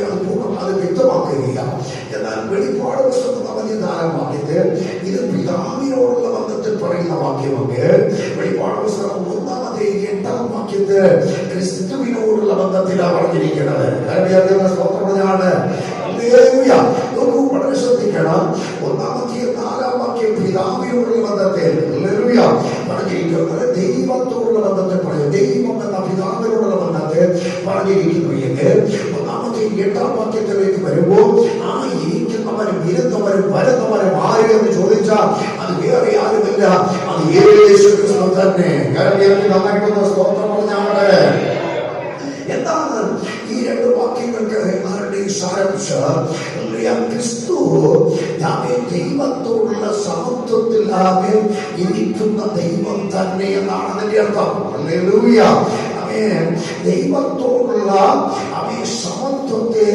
അത് പൂർണ്ണം അത് വ്യക്തമാക്കുകയില്ല. എന്നാൽ വെളിപ്പാട് പുസ്തകം അവധി ധാരാളമാക്കിയത് ഇത് പിതാവിനോടുള്ള ബന്ധത്തിൽ പറയുന്ന വാക്യമൊക്കെ വെളിപ്പാട് പുസ്തകം 1-8 വാക്യത്ത് ക്രിസ്തുവിനോടുള്ള ബന്ധത്തിലാണ് പറഞ്ഞിരിക്കുന്നത്. സ്തോത്രമാണ്. വളരെ ശ്രദ്ധിക്കണം. 1-4 വാക്യം പിതാവിനോടുള്ള ബന്ധത്തിൽ പറഞ്ഞിരിക്കുന്നത് ദൈവത്തോടുള്ള ബന്ധത്തിൽ പറയും. ദൈവം എന്ന പിതാവിനോടുള്ള ബന്ധത്തിൽ പറഞ്ഞിരിക്കുന്നു എങ്കിൽ 1-8 വാക്യത്തിലേക്ക് വരുമ്പോൾ ആ ഇരിക്കുന്നവരും ഇരുന്നവരും വരുന്നവരും ആര് എന്ന് ചോദിച്ചാൽ അത് വേറെ ആരുമില്ല, അത് യേശു ക്രിസ്തു തന്നെ. നന്നായിട്ടുള്ള സ്തോത്രം പറഞ്ഞാണ്. എന്താണ് ഈ 2 വാക്യങ്ങൾക്ക് സാരാംശം? ക്രിസ്തു ദൈവത്തോടുള്ള സമത്വത്തിൽ ഇരിക്കുന്ന ദൈവം തന്നെ എന്നാണ് അതിന്റെ അർത്ഥം. ഹല്ലേലൂയ. ദൈവത്തോടുള്ള സമത്വത്തെ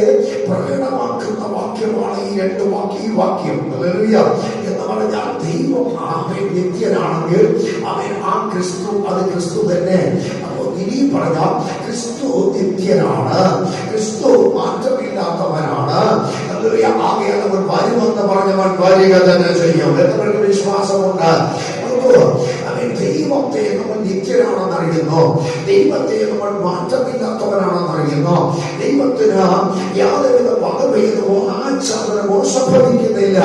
പ്രകടമാക്കുന്ന വാക്യമാണ് ഈ 2 വാക്യം. ഹല്ലേലൂയ. എന്ന് പറഞ്ഞാൽ ദൈവം നിത്യനാണെങ്കിൽ ആ ക്രിസ്തു അത് ക്രിസ്തു തന്നെ. അപ്പോൾ ഇനി പറഞ്ഞാൽ ക്രിസ്തു നിത്യനാണ്, ക്രിസ്തു മാറ്റമില്ലാത്തവനാണ്. ആകെയാണ് അവൻ വരുമെന്ന് പറഞ്ഞവൻ വരിക തന്നെ ചെയ്യും. എത്രയൊക്കെ വിശ്വാസമുണ്ട്. ദൈവത്തെ നമ്മൾ നിത്യനാണെന്ന് അറിയുന്നു, ദൈവത്തെ നമ്മൾ മാറ്റമില്ലാത്തവനാണെന്ന് അറിയുന്നു, ദൈവത്തിന് യാതൊരുവിധ വകഭേദമോ ആചാരണമോ സംഭവിക്കുന്നില്ല.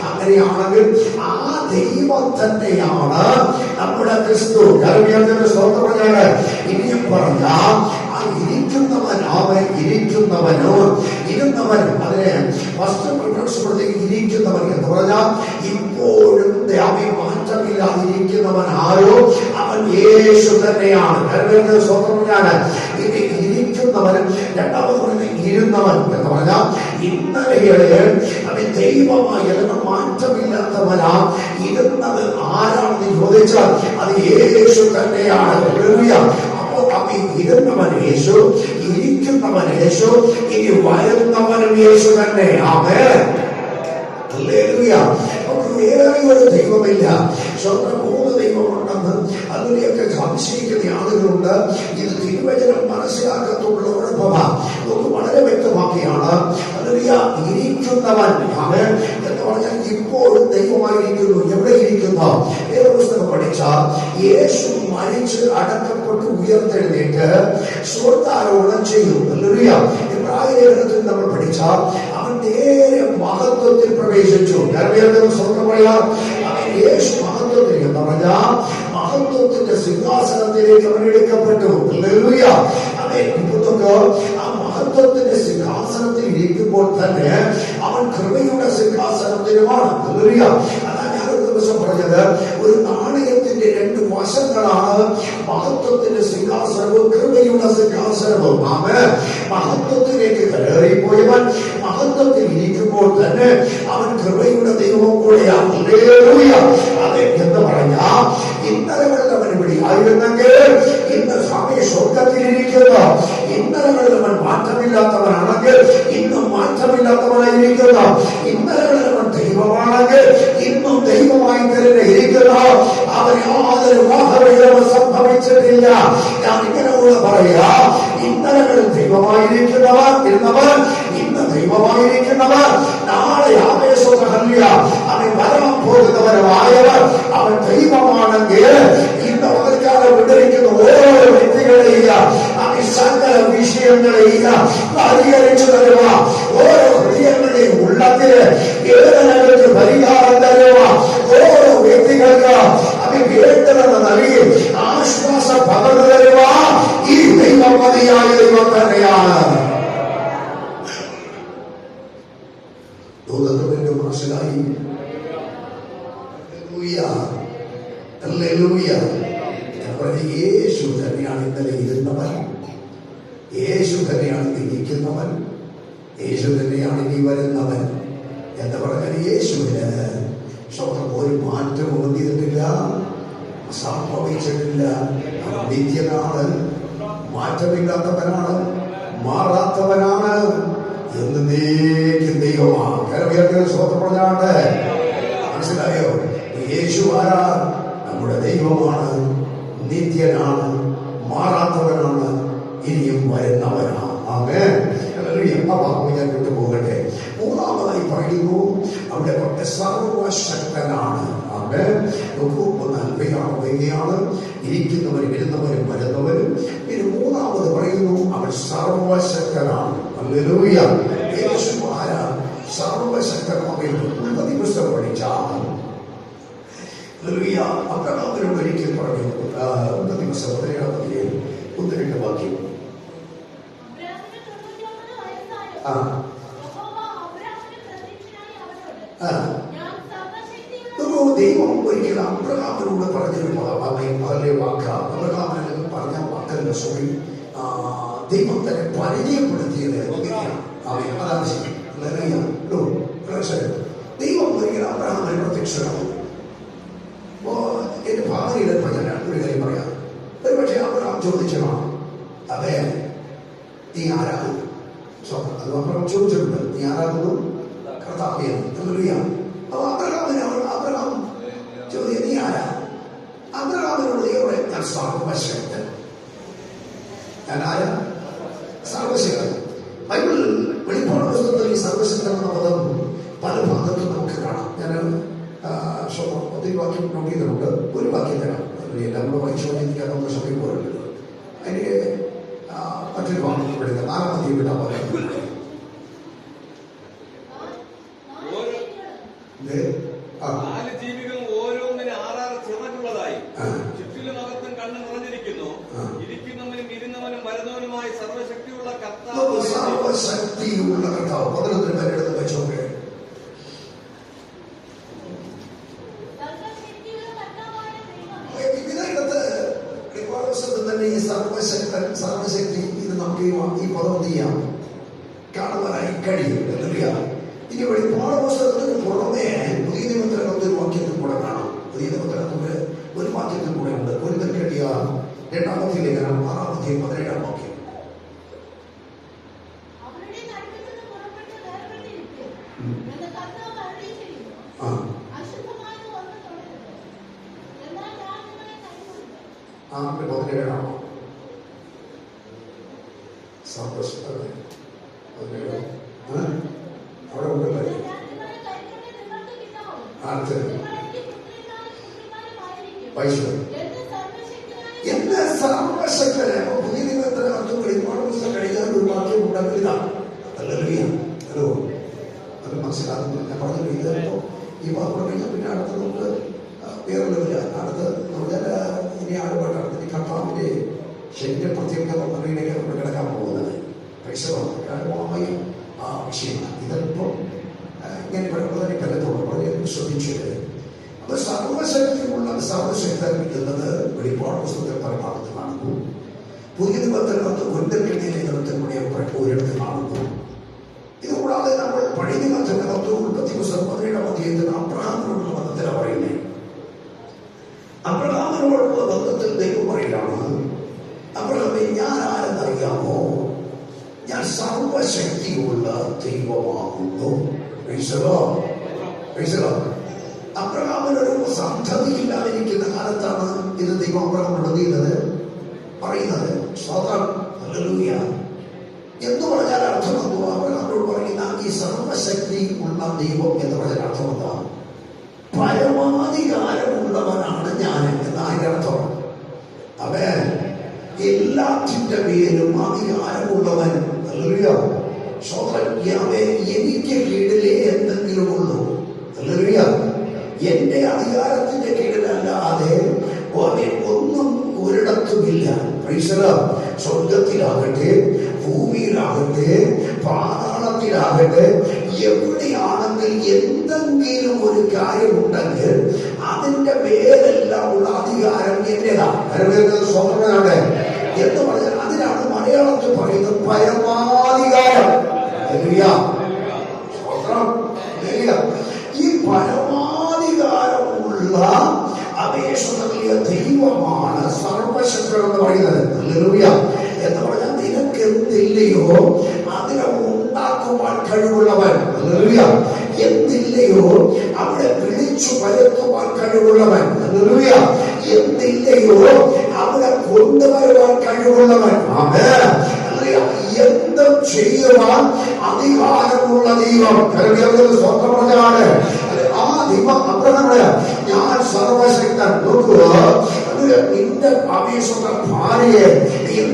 അങ്ങനെയാണെങ്കിൽ ആ ദൈവം തന്നെയാണ് നമ്മുടെ ക്രിസ്തു. സ്തോത്രമാണ്. ഇനിയും പറഞ്ഞ ഇരിക്കുന്നവനോ ഇരുന്നവനും അതിനെ ഇരിക്കുന്നവൻ എന്ന് പറഞ്ഞാൽ ഇപ്പോഴും മാറ്റമില്ലാതിരിക്കുന്നവൻ ആരോ അവൻ യേശു തന്നെയാണ്. സ്വന്തമാണ്. ഇത് ഇരിക്കുന്നവനും രണ്ടാമത് പറയുന്നത് ഇരുന്നവൻ എന്ന് പറഞ്ഞാൽ ഇന്നലെയുടെ അവൻ ദൈവമായി മാറ്റമില്ലാത്തവനാ. ഇരുന്നത് ആരാണെന്ന് ചോദിച്ചാൽ അത് യേശു തന്നെയാണ്. ഇരുന്നവൻ യേശു, ഇരിക്കുന്നവൻ യേശു, ഇനി വരുന്നവനും യേശു തന്നെ. ആമേൻ. ഹല്ലേലൂയ. വേറെ ഒരു ദൈവമില്ല. സ്വന്തം 3 ദൈവമുണ്ടെന്ന് അതിനെയൊക്കെ സംശയിക്കുന്ന ആളുകളുണ്ട്. ഇത് തിരുവചനം മനസ്സിലാക്കത്തുള്ള കുഴപ്പമാണ്. നമുക്ക് വളരെ വ്യക്തമാക്കിയാണ് ഇരിക്കുന്നവൻ എന്ന് പറഞ്ഞാൽ ഇപ്പോഴും ദൈവമായിരിക്കുന്നു. എവിടെ ഇരിക്കുന്നു? വേറെ പുസ്തകം പഠിച്ചാൽ യേശു മരിച്ച് അടക്കപ്പെട്ട് ഉയർത്തെഴുന്നേറ്റ് സ്വർഗ്ഗാരോഹണം ചെയ്തു. ലേഖനത്തിൽ നമ്മൾ പഠിച്ചാൽ അവൻ നേരെ മഹത്വത്തിൽ പ്രവേശിച്ചു. സ്വർഗ്ഗം പറയാം. യേശു മഹത്വത്തിൽ എന്ന് പറഞ്ഞാൽ മഹത്വത്തിന്റെ സിംഹാസനത്തിലേക്ക് അവൻ എടുക്കപ്പെട്ടു. ആ മഹത്വത്തിന്റെ സിംഹാസനത്തിൽ ഇരിക്കുമ്പോൾ തന്നെ അവൻ കൃപയുടെ സിംഹാസനത്തിലുമാണ്. അതാണ് ഞാനൊരു ദിവസം പറഞ്ഞത്. ഒരു നാണയത്തിന്റെ 2 വശങ്ങളാണ് മഹത്വത്തിന്റെ സിംഹാസനവും കൃപയുടെ സിംഹാസനവും. മഹത്വത്തിലേക്ക് കയറിപ്പോയവൻ മഹത്വത്തിൽ ഇരിക്കുമ്പോൾ തന്നെ അവൻ കൃപയുടെ ദൈവവും കൂടെയാണ്. അതെ എന്ന് പറഞ്ഞാൽ ഇന്നലകളിൽ അവൻ ഇവിടെ ആയിരുന്നെങ്കിൽ ഇന്ന് സ്വാമി സ്വർഗത്തിലിരിക്കുന്നു. ഇന്നലകളിൽ അവൻ മാറ്റമില്ലാത്തവനാണെങ്കിൽ ഇന്നും മാറ്റമില്ലാത്തവനായിരിക്കുന്നു. ഇന്നലകളിൽ അവൻ ദൈവമാണെങ്കിൽ ഇന്നും ദൈവമായി തന്നെ ഇരിക്കുന്നു. അവൻ യാതൊരു മോഹവിധവും സംഭവിച്ചിട്ടില്ല. ഞാൻ ഇങ്ങനെ പറയാ, ഇന്നലകളിൽ ദൈവമായിരിക്കുന്നവർ ഇരുന്നവർ ഇന്ന് ദൈവമായിരിക്കുന്നവർ നാളെ ആവേശമല്ല അവൻ വരാൻ പോകുന്നവരുമായവർ അവൻ ദൈവമാണെങ്കിൽ ഇന്ന് അവൽക്കാലം വിടരിക്കുന്ന ഓരോ വ്യക്തികളെയും അവൻ സകല വിഷയങ്ങളെയും പരിഹരിച്ചു തരുക. ഓരോ ഹൃദയങ്ങളുടെയും ഉള്ളത്തില് വേദനകൾക്ക് പരിഹാരം തരുക. ഓരോ വ്യക്തികൾക്ക് അവൻ വേണ്ടതെന്ന് നൽകി ആശ്വാസ പകർന്നു തരുക. ഈ ദൈവം മതിയായ ദൈവം തന്നെയാണ്. മനസ്സിലായി? യേശു തന്നെയാണ് ഇന്നലെ ഇരുന്നവൻ, യേശു തന്നെയാണ് ഇരിക്കുന്നവൻ, യേശു തന്നെയാണ് ഇനി വരുന്നവൻ എന്ന് പറഞ്ഞാൽ യേശുവിന് ഒരു മാറ്റവും വന്നിട്ടില്ല, സംഭവിച്ചിട്ടില്ല. നിത്യനാണ്, മാറ്റമില്ലാത്തവനാണ്, മാറാത്തവനാണ്, എന്നേക്കും ദൈവമാണ്. സ്വന്തം പറഞ്ഞാണ്. മനസ്സിലായി? ആരാ? നമ്മുടെ ദൈവമാണ്, നിത്യനാണ്, മാറാത്തവനാണ്, ഇനിയും വരുന്നവനാണ്. ആമേൻ. ഞാൻ വിട്ടുപോകട്ടെ. മൂന്നാമതായി പറയുന്നു, അവിടെ സർവശക്തനാണ്. ആമേൻ. നൽകുകയാണ്, വൈകിയാണ്, ഇരിക്കുന്നവരും ഇരുന്നവരും വരുന്നവരും. പിന്നെ മൂന്നാമത് പറയുന്നു, അവൻ സർവശക്തനാണ്. ഹല്ലേലൂയ. യേശു ആരാ? സർവശക്തനായ ഉൽപ്പത്തി പുസ്തകം പഠിച്ചാൽ അബ്രഹാമിനോട് ഒരിക്കൽ പറഞ്ഞു, ഉൽപ്പത്തി പുസ്തകം 17 1 2 വാക്യം. ദൈവം ഒരിക്കൽ അബ്രഹാമിനോട് പറഞ്ഞൊരു വാക്ക, അബ്രഹാമിന് പറഞ്ഞ വാക്കല്ല, സോറി, ദൈവം തന്നെ പരിചയപ്പെടുത്തിയത് എങ്ങനെയാണ്? അതാണ് ശരി. ദൈവം ഒരിക്കൽ അബ്രഹാമിന് പ്രത്യക്ഷനാവും. എന്റെ ഭാര്യയുടെ ഞാൻ ഒരു കാര്യം പറയാം. ഒരുപക്ഷെ അബ്രഹാം ചോദിച്ചതാണ്, അതെ നീ ആരാകും? അത് അബ്രഹാം ചോദിച്ചിട്ടുണ്ട്, നീ ആരാകുന്നു? കർത്താവേ. അപ്പൊ അബ്രഹാം ചോദ്യം, നീ ആരാ? അബ്രഹാമിനോട് ദൈവം, ഞാൻ സർവശക്തൻ. ഞാൻ ആരാ? സർവശക്തൻ. ബൈബിൾ വെളിപ്പാട് പുസ്തകത്തിൽ ഈ സർവശക്തൻ എന്ന പദം പല ഭാഗത്തും നമുക്ക് കാണാം. ഞാൻ ഒത്തിരി വാക്യം നോട്ട് ചെയ്തിട്ടുണ്ട്. ഒരു വാക്യം തരാം, എല്ലാം കൂടെ വായിച്ചു എനിക്ക് നമുക്ക് സമയം പോലുള്ളത്. അതിന് മറ്റൊരു വാക്യം വിടുക, 4-ാം അധ്യായം വിട്ടാൽ പോലെ. ജീവികളും ഓരോന്നിന് 6 ചിറകുള്ളതായി ചുറ്റിലും അകത്തും കണ്ണ് നിറഞ്ഞിരിക്കുന്നു. ഇരിക്കുന്നവനും ഇരുന്നവനും വരുന്നവനുമായി സർവശക്തിയുള്ള കർത്താവ്. സർവശക്തിയുള്ള കർത്താവ്. 11 പേരെടുത്ത് വെച്ചോക്കെ. തന്നെ ഈ സർവശക്തൻ, സർവശക്തി, ഇത് നമുക്ക് ഈ പദം ചെയ്യാം കാണുവാനായി കഴിയും. ഇനി വെളിപ്പാട് പുസ്തകത്തിന് പുറമെ പുതിയ നിയമത്തിനകത്ത് ഒരു വാക്യത്തിൽ കൂടെ കാണാം. പുതിയ നിയമത്തിനകത്ത് ഒരു വാക്യത്തിൽ കൂടെ ഉണ്ട്. ഒരു കെട്ടിയ 2-ാമത്തെ ലേഖനം 6-ാം അധ്യായം 17-ാം വാക്യം. അവിടെ ഉണ്ടല്ലേ എന്റെ സർവശക്തനെ. പുതിയ നിയമത്തിനകത്ത് വെളിപ്പാട് പുസ്തകം കഴിയാൻ ഒരു വാക്യം ഉണ്ടെങ്കിൽ ഇതാണ്. ഹലോ, അത് മനസ്സിലാകുന്നു. ഞാൻ പറഞ്ഞു ഇതോ ഈ വാക്കുകൾ കഴിഞ്ഞാൽ പിന്നെ അടുത്ത് നമുക്ക് വേറെ ലെവലില്ല. അടുത്ത് നമ്മൾ ഇനി ആടുപാട്ടാണ് ഇനി കർത്താവിന്റെ ശരീര പ്രത്യേകത മുറിയിലേക്ക് നമ്മൾ കിടക്കാൻ പോകുന്നത്. പൈസ ആ വിഷയമാണ്. ഇതല്പം ഇങ്ങനെ വളരെ കലത്തോളം വളരെ ശ്രദ്ധിച്ചത്. അപ്പൊ സർവശക്തിയുള്ള സർവശക്തൻ എന്നത് വെളിപ്പാട് പുസ്തകത്തിൽ പല ഭാഗത്ത് കാണുന്നു. പുതിയ നിബന്ധനകത്ത് ഒരിടത്ത് കൂടി ഒരിടത്ത് കാണുന്നു. ഇതുകൂടാതെ നമ്മൾ പഴയ നിബന്ധനകത്ത് ഉൽപ്പത്തി പുസ്തകം 17-ാം അധ്യായത്തിൽ അബ്രഹാമിനോടുള്ള ബന്ധത്തിലാണ് പറയുന്നത്. അബ്രഹാമിനോടുള്ള ബന്ധത്തിൽ ദൈവം പറയുകയാണ്, അബ്രഹാമേ ഞാൻ ആരെന്നറിയാമോ? ഞാൻ സർവശക്തിയുള്ള ദൈവമാകുന്നു. അബ്രഹാമിനൊരു സന്ധതിയില്ലാതിരിക്കുന്ന കാലത്താണ് ഇത് ദൈവം അബ്രഹാമിനോട് പറയുന്നത്. സ്വതന്ത്രം. ഹല്ലേലൂയ. എന്ന് പറഞ്ഞാൽ അർത്ഥം എന്തുവാ? അബ്രഹാമിനോട് പറയുന്ന ഈ സർവശക്തി ഉള്ള ദൈവം എന്ന് പറഞ്ഞാൽ അർത്ഥം എന്താ? പരമാധികാരമുള്ളവനാണ് ഞാൻ എന്നതിന്റെ അർത്ഥം. അവൻ എല്ലാറ്റിന്റെ പേരും അധികാരമുള്ളവൻ. ഹല്ലേലൂയ. എനിക്ക് കീഴിലേ എന്തെങ്കിലും ഉള്ളൂ. ഹല്ലേലൂയ. എന്റെ അധികാരത്തിന്റെ കീഴിലല്ലാതെ ഒന്നും ഒരിടത്തുമില്ല. സ്വർഗത്തിലാകട്ടെ, ഭൂമിയിലാകട്ടെ, പാതാളത്തിലാകട്ടെ, എവിടെയാണെങ്കിൽ എന്തെങ്കിലും ഒരു കാര്യമുണ്ടെങ്കിൽ അതിന്റെ പേരെല്ലാം ഉള്ള അധികാരം എന്റേതാണ്. സ്വതന്ത്രനാണ് എന്ന് പറഞ്ഞാൽ അതിനാണ് മലയാളത്തിൽ പറയുന്നത് പരമാധികാരം. ഈ പരമാധികാരമുള്ള അപേക്ഷതകളിയ ദൈവമാണ് സർവശക്തൻ എന്ന് പറയുന്നത്. ഹല്ലേലൂയ. എന്ന് പറഞ്ഞാൽ നിനക്ക് എന്തില്ലയോ അതിനെ ഉണ്ടാക്കുവാൻ കഴിവുള്ളവൻ. ഹല്ലേലൂയ. എന്തില്ലയോ അവിടെ വിളിച്ചു വരുത്തുവാൻ കഴിവുള്ളവൻ. എന്തില്ലയോ അവിടെ കൊണ്ടുവരുവാൻ കഴിവുള്ളവൻ. എന്തും ചെയ്യുവാൻ അധികാരമുള്ള ദൈവം. സ്വന്തം പറഞ്ഞാണ് ആ ദൈവം അപ്രതങ്ങള് ഞാൻ സർവശക്തൻ. നോക്കുക, നിന്റെ അപേക്ഷ ഭാര്യയെ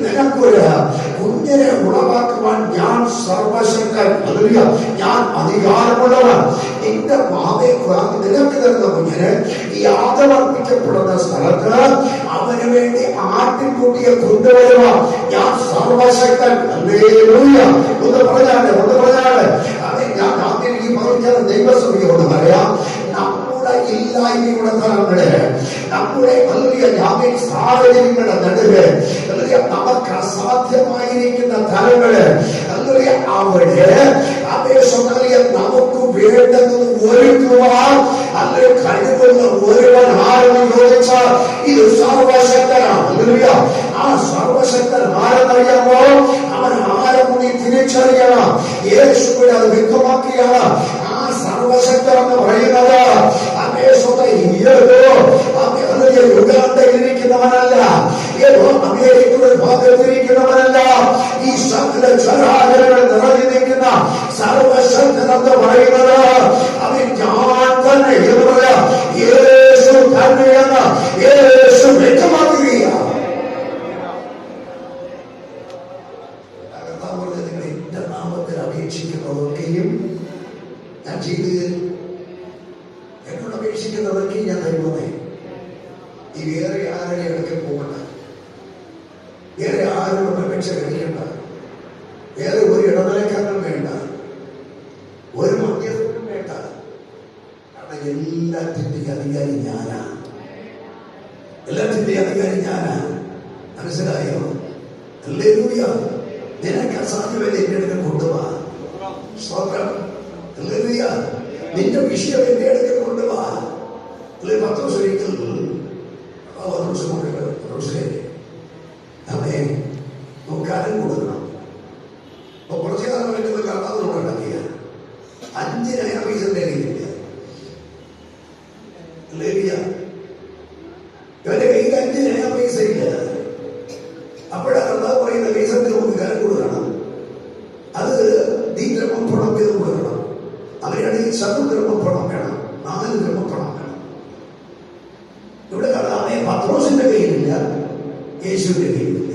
നിനക്കൊരു കുഞ്ഞിനെ ഉളവാക്കുവാൻ ഞാൻ സർവശക്തൻ. ഞാൻ അധികാരമുള്ളവൻ. നിന്റെ ഭാവയെ നിനക്ക് തരുന്ന കുഞ്ഞിന് യാഗമർപ്പിക്കപ്പെടുന്ന സ്ഥലത്ത് അവന് വേണ്ടി ആട്ടിൻകുട്ടിയെ കൊണ്ടുവരുവാൻ ഞാൻ സർവശക്തൻ. ഒന്ന് പറഞ്ഞാണ് ഞാൻ ആദ്യം ഈ പറഞ്ഞ ദൈവസഭയോട് പറയാം, നമ്മുടെ ഇല്ലായ്മയുടെ തലങ്ങള്, നമ്മുടെ സാഹചര്യങ്ങളുടെ നടുവ്, നമുക്ക് അസാധ്യമായിരിക്കുന്ന തലങ്ങള് അവിടെ നമുക്ക് വേണ്ടത് ഒരുക്കുവാൻ അല്ലെങ്കിൽ കഴിവുള്ള ഒരുവൻ ആരെന്ന് ചോദിച്ചാൽ ഇത് സർവശക്തനാണ്. ആ സർവശക്തൻ ആരെന്നറിയാമോ? അവൻ ആരെന്ന് നീ തിരിച്ചറിയണം. യേശുവിനെ അത് വ്യക്തമാക്കിയാണ്. ആ സർവശക്തൻ എന്ന് പറയുന്നത് യുഗാണ്ടയിലിരിക്കുന്നവനല്ല, അമേരിക്കയുടെ ഭാഗത്തിരിക്കുന്നവനല്ല. ഈ സകല ചരാചരങ്ങൾ നിറഞ്ഞു നിൽക്കുന്ന സർവശക്തൻ എന്ന് പറയുന്നത് അവൻ ഞാൻ തന്നെ എന്ന് പറയാം. യേശു തന്നെയെന്ന് യേശു വ്യക്തമാക്കുകയാണ്. എന്റെ നാമത്തിൽ അപേക്ഷിക്കുന്നതൊക്കെയും ഞാൻ ചെയ്തു തരും. എന്നോട് അപേക്ഷിക്കുന്നതൊക്കെ ഞാൻ തരുന്നതേ. ഈ വേറെ ആരുടെ അടുക്കൽ പോകണ്ട, വേറെ ആരോടും അപേക്ഷ കഴിക്കണ്ട, വേറെ ഒരു ഇടനിലക്കാരനും വേണ്ട, ഒരു മധ്യസ്ഥനും വേണ്ട. കാരണം എല്ലാത്തിന്റെയും അധികാരി ഞാനാ. എല്ലാത്തിന്റെയും അധികാരി ഞാനാ. മനസ്സിലായോ? ഹല്ലേലൂയ. നിനക്ക് അസാധ്യമല്ല എന്റെ അടുക്കൽ കൊണ്ടുപോവാ. സ്തോത്രം. ഹല്ലേലൂയ. നിന്റെ വിഷയം എന്റെ അടുക്കൽ കൊണ്ടുപോവാ. പത്രോസൊരിക്കൽ കാലം കൊടുക്കണം. അപ്പൊ കുറച്ചു കാലം വേണ്ടത് കാണാതെ ഉണ്ടാക്കിയ 5 നയ പൈസന്റെ കയ്യിലില്ല. ഇവന്റെ കയ്യിൽ 5 നയ പൈസ ഇല്ല. അപ്പോഴാ കർത്താവ് പറയുന്ന പൈസത്തിന് നമുക്ക് കാലം കൊടുക്കണം. അത് ദ്രവം പണം ചെയ്ത് കൊടുക്കണം. അവരാണെങ്കിൽ ശതദ്രവം പണം വേണം, 4 ദ്രവം പണം വേണം. ഇവിടെ കർത്താവേ പത്രോസിന്റെ കയ്യിലില്ല, യേശുവിന്റെ കയ്യിലില്ല.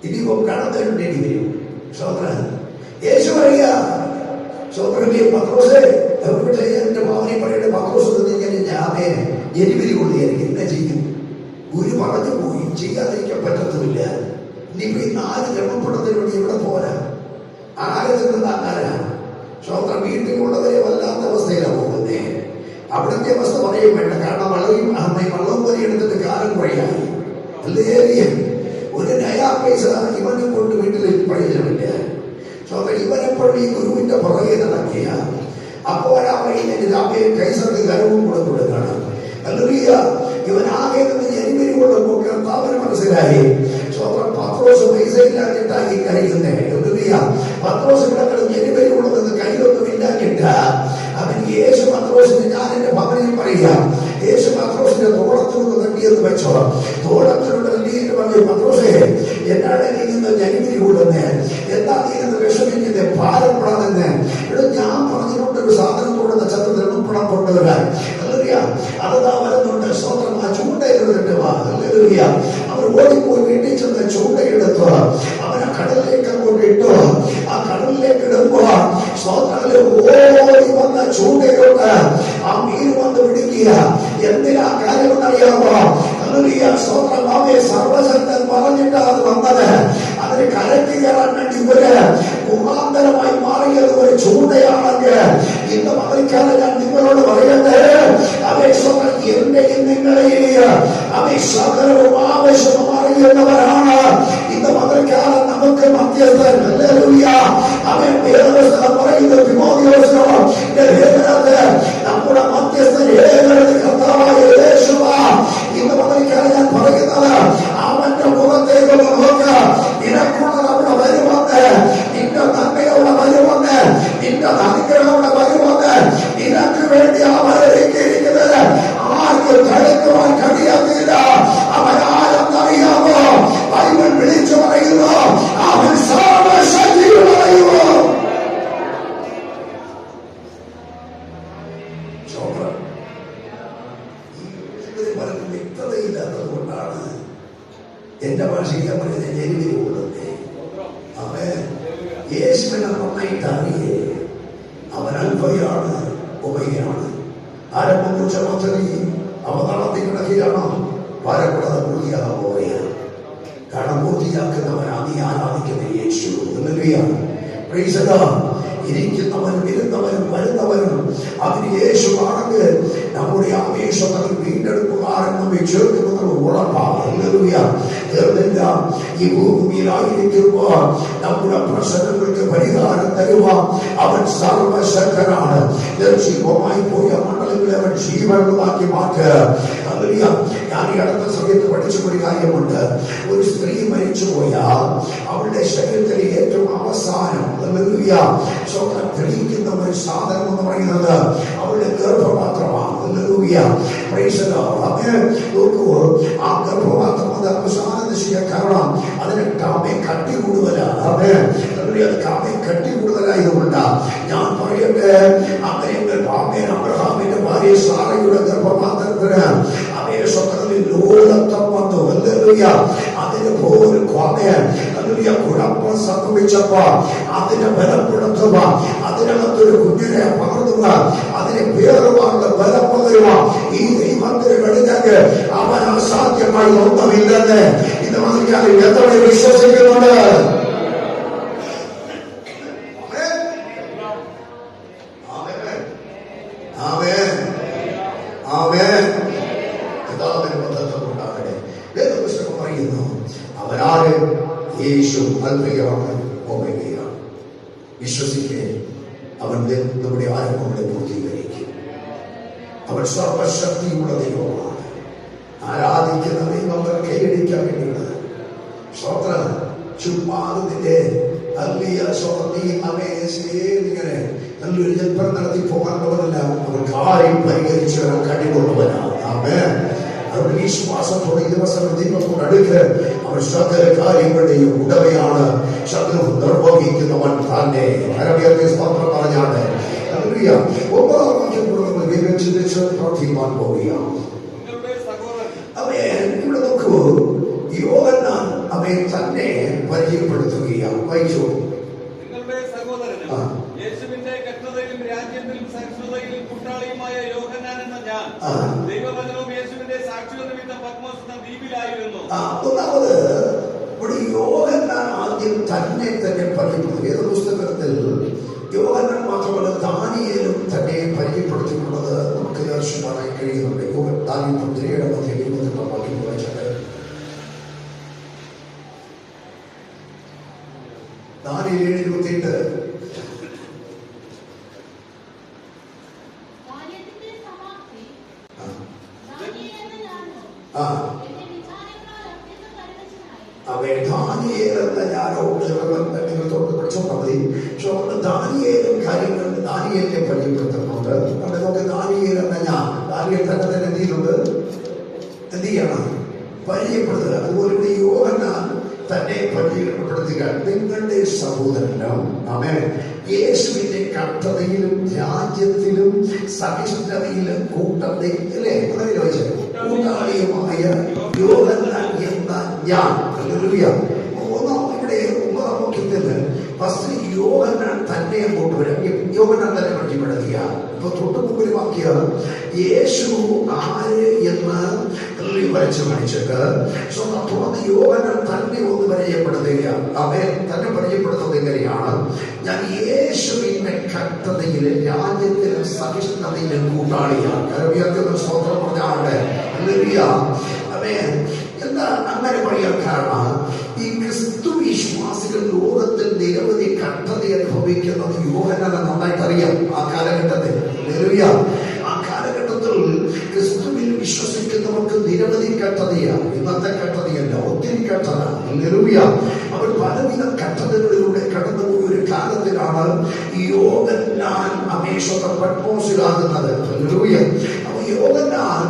ഇനിയിപ്പോ കടം തരേണ്ടി വരും. യേശു പറയുക, പത്രോസേ എന്റെ ഭാവനെ പറയട്ടെ, പത്രോസ് ഞാനേ ജനുവരി കൊള്ളിയായിരിക്കും എന്നെ ചെയ്യും. ഗുരു പറഞ്ഞു പോയി, ചെയ്യാതിരിക്കാൻ പറ്റത്തുമില്ല. ഇനിയിപ്പോ ഈ 4 ദ്രവപ്പണത്തിന് വേണ്ടി ഇവിടെ പോരാ. ആരത്തിൽ ആരാ? വീട്ടിലുള്ളവരെ വല്ലാത്ത അവസ്ഥയിലാണ് പോകുന്നേ. അവിടുത്തെ അവസ്ഥ പറയും വേണ്ട. കാരണം വള്ളം പോലെ എടുത്തിട്ട് കാലം കുറയായി. ഒരു നയാ പൈസ ഇവനെ കൊണ്ട് വീട്ടിൽ പ്രയോജനമില്ല. ഇവനെപ്പോഴും ഈ ഗുരുവിന്റെ പുറകെ നടക്കിയ അപ്പോഴാമയെ കൈസർക്ക് കരവും കൂടെ കൊടുക്കണം. ഇവനാകെ ജനുവരി കൊള്ളുമ്പോൾ കർത്താവിന് മനസ്സിലായി പത്രോസ് പൈസ ഇല്ലാഞ്ഞിട്ടായി കഴിയുന്നേ. പത്രോസ് കിടക്കുന്നത് ജനുവരി കൊള്ളുന്നത് കയ്യിലൊന്നും ഇല്ലാഞ്ഞിട്ട് അവൻ യേശു പത്രോസിന്, ഞാൻ എന്റെ ഭവനിൽ പറയാം, യേശു പത്രോസിന്റെ തോളത്തിലൊന്ന് തട്ടിയെന്ന് വെച്ചോ. തോളത്തിലൂടെ തട്ടിയിട്ട് പറഞ്ഞു, പത്രോസേ എന്നാണ് നീ നിന്ന് ജനുവരി കൊള്ളുന്നേ, എന്താ നീ നിന്ന് വിഷമിക്കുന്നത്, ഭാരപ്പെടാതെന്ന്. ഇവിടെ ഞാൻ പറഞ്ഞിട്ടുണ്ടൊരു സാധനം കൊണ്ടുവന്ന ചത്ത് ദ്രവപ്പണം കൊണ്ടുവരാൻ. അതാ വരുന്നുണ്ട്. സ്വന്തം ആ ചൂണ്ടയിലെടുത്തിട്ട് വാ. അവർ ഓടിപ്പോയി വീട്ടിൽ ചെന്ന് ചൂണ്ടയെടുത്തു അവനെ കടലിലേക്ക് കൊണ്ടിട്ടു. ആ കടലിലേക്ക് ഇടുമ്പോ ഓടി വന്ന ചൂണ്ടയിലോട്ട് ആ മീൻ വന്ന് പിടിക്കുക. എന്തിനാ കാര്യമെന്നറിയാമോ? സ്വന്തമാവെ സർവശക്തൻ പറഞ്ഞിട്ട് അത് വന്നത്. അതിന് കരയ്ക്ക് കയറാൻ വേണ്ടി ഇവര് മുഖാന്തരമായി മാറിയത് ഒരു ചൂണ്ടയാണെങ്കിൽ ഇന്ന് മറിക്കാതെ ഞാൻ നിങ്ങളോട് പറയട്ടെ, എന്റെയും നിങ്ങളെയും സകലവും ആവശ്യം അറിയുന്നവരാണ് ഇന്ന് മറിക്കാതെ നമുക്ക് മധ്യസ്ഥൻ. അവൻ പറയുന്നത് നമ്മുടെ മധ്യസ്ഥൻ ഏകരത് കർത്താവായ യേശുവാ. ഇന്ന് മറിക്കാതെ ഞാൻ പറയുന്നത്, അവന്റെ മുഖത്തേക്ക് നോക്ക. നിനക്കുള്ളത് അവിടെ വരുമെന്ന്, നിന്റെ നന്മയോടെ വരുമെന്ന്, നിന്റെ അനുഗ്രഹത്തോടെ വരുമെന്ന്. നിനക്ക് വേണ്ടി അവരിക്കുന്നത് ആർക്കും സ്വന്തം ഈ പലർക്കും വ്യക്തതയില്ലാത്തത് കൊണ്ടാണ് എന്റെ ഭാഷയിൽ പറഞ്ഞത് ജനുവിന് പോകുന്നത്. അവൻ യേശുവിനെ നന്നായിട്ട് അറിയേ. അവൻ അൽഫയാണ് ഒമേഗയാണ്. ആരംഭം കുറിച്ച പദ്ധതി അവതാളത്തിൽ കിടക്കുകയാണോ? ഭാരപ്പെടാതെ പൂർത്തിയാകാൻ പോവുകയാണ്. കാരണം പൂർത്തിയാക്കുന്നവനാണ് നീ ആരാധിക്കുന്ന യേശു. ഇരിക്കുന്നവനും ഇരുന്നവനും വരുന്നവനും അതിന് യേശുവാണെങ്കിൽ നമ്മുടെ ആവേശത്തിൽ വീണ്ടെടുപ്പുകാരൻ നമ്മെ ചേർക്കുമെന്നുള്ള ഉറപ്പാണ്. തീർന്നില്ല. ഈ ഭൂമിയിലായിരിക്കുമ്പോൾ നമ്മുടെ പ്രശ്നങ്ങൾക്ക് പരിഹാരം തരുവാൻ അവൻ സർവശക്തനാണ്. നിർജീവമായി പോയ മണ്ഡലങ്ങളെ അവൻ ജീവനുള്ളതാക്കി മാറ്റുക. ഞാൻ ഈ അടുത്ത സമയത്ത് പഠിച്ച ഒരു കാര്യമുണ്ട്. ഒരു സ്ത്രീ മരിച്ചു പോയാൽ അവളുടെ ശരീരത്തിലെ ഏറ്റവും അവസാനം തെളിയിക്കുന്ന ഒരു സാധനം എന്ന് പറയുന്നത് അവളുടെ ഗർഭപാത്രമാണ്. നോക്കുമ്പോൾ ആ ഗർഭപാത്രം അത് അവസാനം ചെയ്യാൻ കാരണം അതിന് കാമേ കട്ടി കൂടുതലാണ്. അത് കാമേ കട്ടി കൂടുതലായതുകൊണ്ട് ഞാൻ പറയട്ടെ, അങ്ങനെ അബ്രഹാമിന്റെ ഭാര്യ സാറയുടെ ഗർഭപാത്രത്തിന് അവേശത്തിൽ ലോലത്വം വന്നു. അതിന് പോലും കുഴപ്പം സംഭവിച്ചപ്പോ അതിനെ ബലപ്പെടുത്തുക, അതിനകത്തൊരു കുഞ്ഞിനെ പകർത്തുക, അതിനെ പേറുവാനുള്ള ബലം പകരുക. ഈ ദൈവത്തിന് കഴിഞ്ഞാൽ അവൻ അസാധ്യമായി ഒന്നുമില്ലെന്ന് ഇത് പറഞ്ഞാൽ എത്ര വിശ്വസിക്കുന്നുണ്ട്? അവനാണ് യേശു അൽഫയാണ് ഒമേഗയാണ്. വിശ്വസിക്കേ, അവൻ നമ്മുടെ ആരംഭങ്ങളെ പൂർത്തീകരിക്കും. അവൻ സർവശക്തിയുള്ള ദൈവമാണ്. ആരാധിക്കുന്ന ദൈവങ്ങൾ കൈയടിക്കാൻ വേണ്ടിയുള്ളത് സ്വത്രം ചുമ്മാതിന്റെ ഇങ്ങനെ നല്ലൊരു ജന്മം നടത്തി പോകാനുള്ളവരല്ല. അവർ കാര്യം പരിഹരിച്ചവരാൻ കഴിവുള്ളവരാണ്. അവരുടെ വിശ്വാസത്തോടെ ഈ ദിവസം ദൈവത്തോട് അടുക്ക്. അവൻ സകല കാര്യങ്ങളുടെയും ഉടമയാണ്. ശത്രു നിർവഹിക്കുന്നവൻ തന്നെ. സ്തോത്രം പറഞ്ഞാണ്. ഒമ്പതാം വാക്യം നമ്മൾ വിവേചിച്ച് പ്രവർത്തിക്കാൻ പോവുകയാണ്. അവൻ ഇവിടെ നോക്കൂ, യോഹന്നാൻ അവൻ തന്നെ പരിചയപ്പെടുത്തുകയാണ്. വായിച്ചു. നിങ്ങളുടെ സഹോദരനും യേശുവിന്റെ കഷ്ടതയിലും രാജ്യത്തിലും സഹിഷ്ണുതയിലും കൂട്ടാളിയുമായ യോഹന്നാൻ എന്ന ഞാൻ ദൈവവചനവും യേശുവിന്റെ സാക്ഷിയുടെ നിമിത്തം പത്മോസ് എന്ന ദ്വീപിലായിരുന്നു. ഒന്നാമത് ഇവിടെ യോഹന്നാൻ ആദ്യം തന്നെ പരിചയപ്പെടുത്തി. ഏത് പുസ്തകത്തിൽ യോഹന്നാൻ മാത്രമല്ല ദാനിയേലും തന്നെ പരിചയപ്പെടുത്തിയിട്ടുള്ളത് നമുക്ക് ദർശനമായി കഴിയുന്നുണ്ട്. ദാനിയേൽ 3:28 വാക്യം വായിച്ചത്. ദാനിയേൽ 7:28 ദാനിയേലെന്ന ഞാനോട് നിങ്ങളോട് പഠിച്ചോണ്ടാ മതി. പക്ഷെ ദാനിയേലും കാര്യങ്ങൾ ദാനിയേലിനെ പരിചയപ്പെടുത്തുന്നുണ്ട്. അവിടെ നമുക്ക് ദാനിയേലെന്ന ഞാൻ ദാനിയേൽ തന്നെ എന്ത് ചെയ്യുന്നുണ്ട്? എന്ത് ചെയ്യണം? പരിചയപ്പെടുത്തുക. അതുപോലെ ഇവിടെ യോഹന്നാൻ തന്നെ പരിചയപ്പെടുത്തുക. നിങ്ങളുടെ സഹോദരനും യേശുവിന്റെ കഷ്ടതയിലും രാജ്യത്തിലും സഹിഷ്ണുതയിലും കൂട്ടാളിയുമായ യോഹന്നാൻ എന്ന ഞാൻ. ഇവിടെ ഒമ്പതാം വാക്യത്തില് ഫസ്റ്റ് യോഹന്നാൻ തന്നെ അങ്ങോട്ട് വരാം. യോഹന്നാൻ തന്നെ പരിചയപ്പെടുത്തിയ ഇപ്പൊ തൊട്ട് മുമ്പിൽ വാക്യം യേശു ആര് എന്ന് വരച്ചു കാണിച്ചിട്ട് തുടർന്ന് യോഹന്നാൻ തന്നെ ഒന്ന് പരിചയപ്പെടുത്തുക. അവൻ തന്നെ പരിചയപ്പെടുത്തുന്നത് എങ്ങനെയാണ്? ഞാൻ യേശുവിന്റെ കഷ്ടതയിലും രാജ്യത്തിലും സഹിഷ്ണുതയിലും കൂട്ടാളിയാണ്. സ്തോത്രം പറഞ്ഞാണ്ട് എന്താ അങ്ങനെ പറയാൻ കാരണം? ഈ ക്രിസ്തു വിശ്വാസികൾ ലോകത്തിൽ നിരവധി കഷ്ടത അനുഭവിക്കുന്നത് യോഹന്നാൻ നന്നായിട്ട് അറിയാം. ആ കാലഘട്ടത്തിൽ ആ കാലഘട്ടത്തിൽ ക്രിസ്തുവിൽ വിശ്വസിക്കുന്നവർക്ക് നിരവധി കഷ്ടതയാണ്. ഇന്നത്തെ കഷ്ടതയല്ല, ഒത്തിരി കഷ്ടത. അവർ പലവിധ കഷ്ടതകളിലൂടെ കടന്നുപോയ ഒരു കാലത്തിലാണ് യോഹന്നാൻ അമേശ്വരം പത്മോസിലാകുന്നത്. അപ്പൊ യോഹന്നാൻ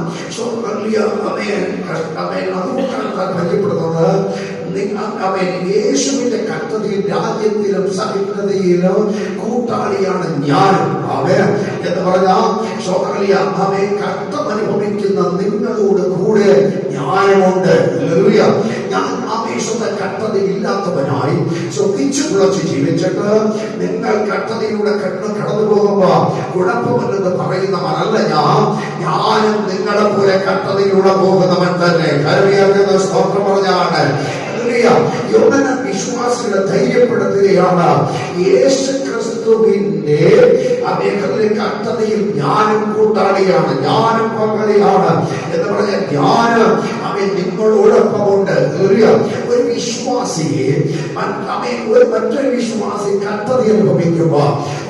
അതുകൊണ്ടാണ് പരിചയപ്പെടുന്നത്. അവൻ യേശുവിന്റെ കർത്തതയിൽ രാജ്യത്തിലും സഹിഷ്ണുതയിലും കൂട്ടാളിയാണ് ഞാൻ. അവൻ എന്ന് പറഞ്ഞാൽ അവൻ കഷ്ടം അനുഭവിക്കുന്ന നിങ്ങളോട് കൂടെ ഞാനുമുണ്ട്. ഞാൻ ആവേശത്തെ കഷ്ടതയില്ലാത്തവനായി ശ്രദ്ധിച്ചു പുളച്ച് ജീവിച്ചിട്ട് നിങ്ങൾ കഷ്ടതയിലൂടെ കടന്നു പോകുമ്പോ കുഴപ്പമില്ലെന്ന് പറയുന്നവനല്ല ഞാനും നിങ്ങളെ പോലെ കഷ്ടതയിലൂടെ പോകുന്നവൻ തന്നെ. കരുവിയാക്കുന്ന സ്തോത്രം പറഞ്ഞാണ് യോഹന്നാൻ വിശ്വാസികളെ ധൈര്യപ്പെടുത്തുകയാണ്. യേശു ക്രിസ്തുവിന്റെ കഷ്ടതയിൽ ഞാനും കൂട്ടാളിയാണ്, ഞാനും പങ്കാളിയാണ് എന്ന് പറഞ്ഞാൽ ഞാൻ അവൻ നിങ്ങളോടൊപ്പമുണ്ട്. ഒരു വിശ്വാസിയെ മറ്റൊരു വിശ്വാസി കഷ്ടത അനുഭവിക്കുമ്പോ,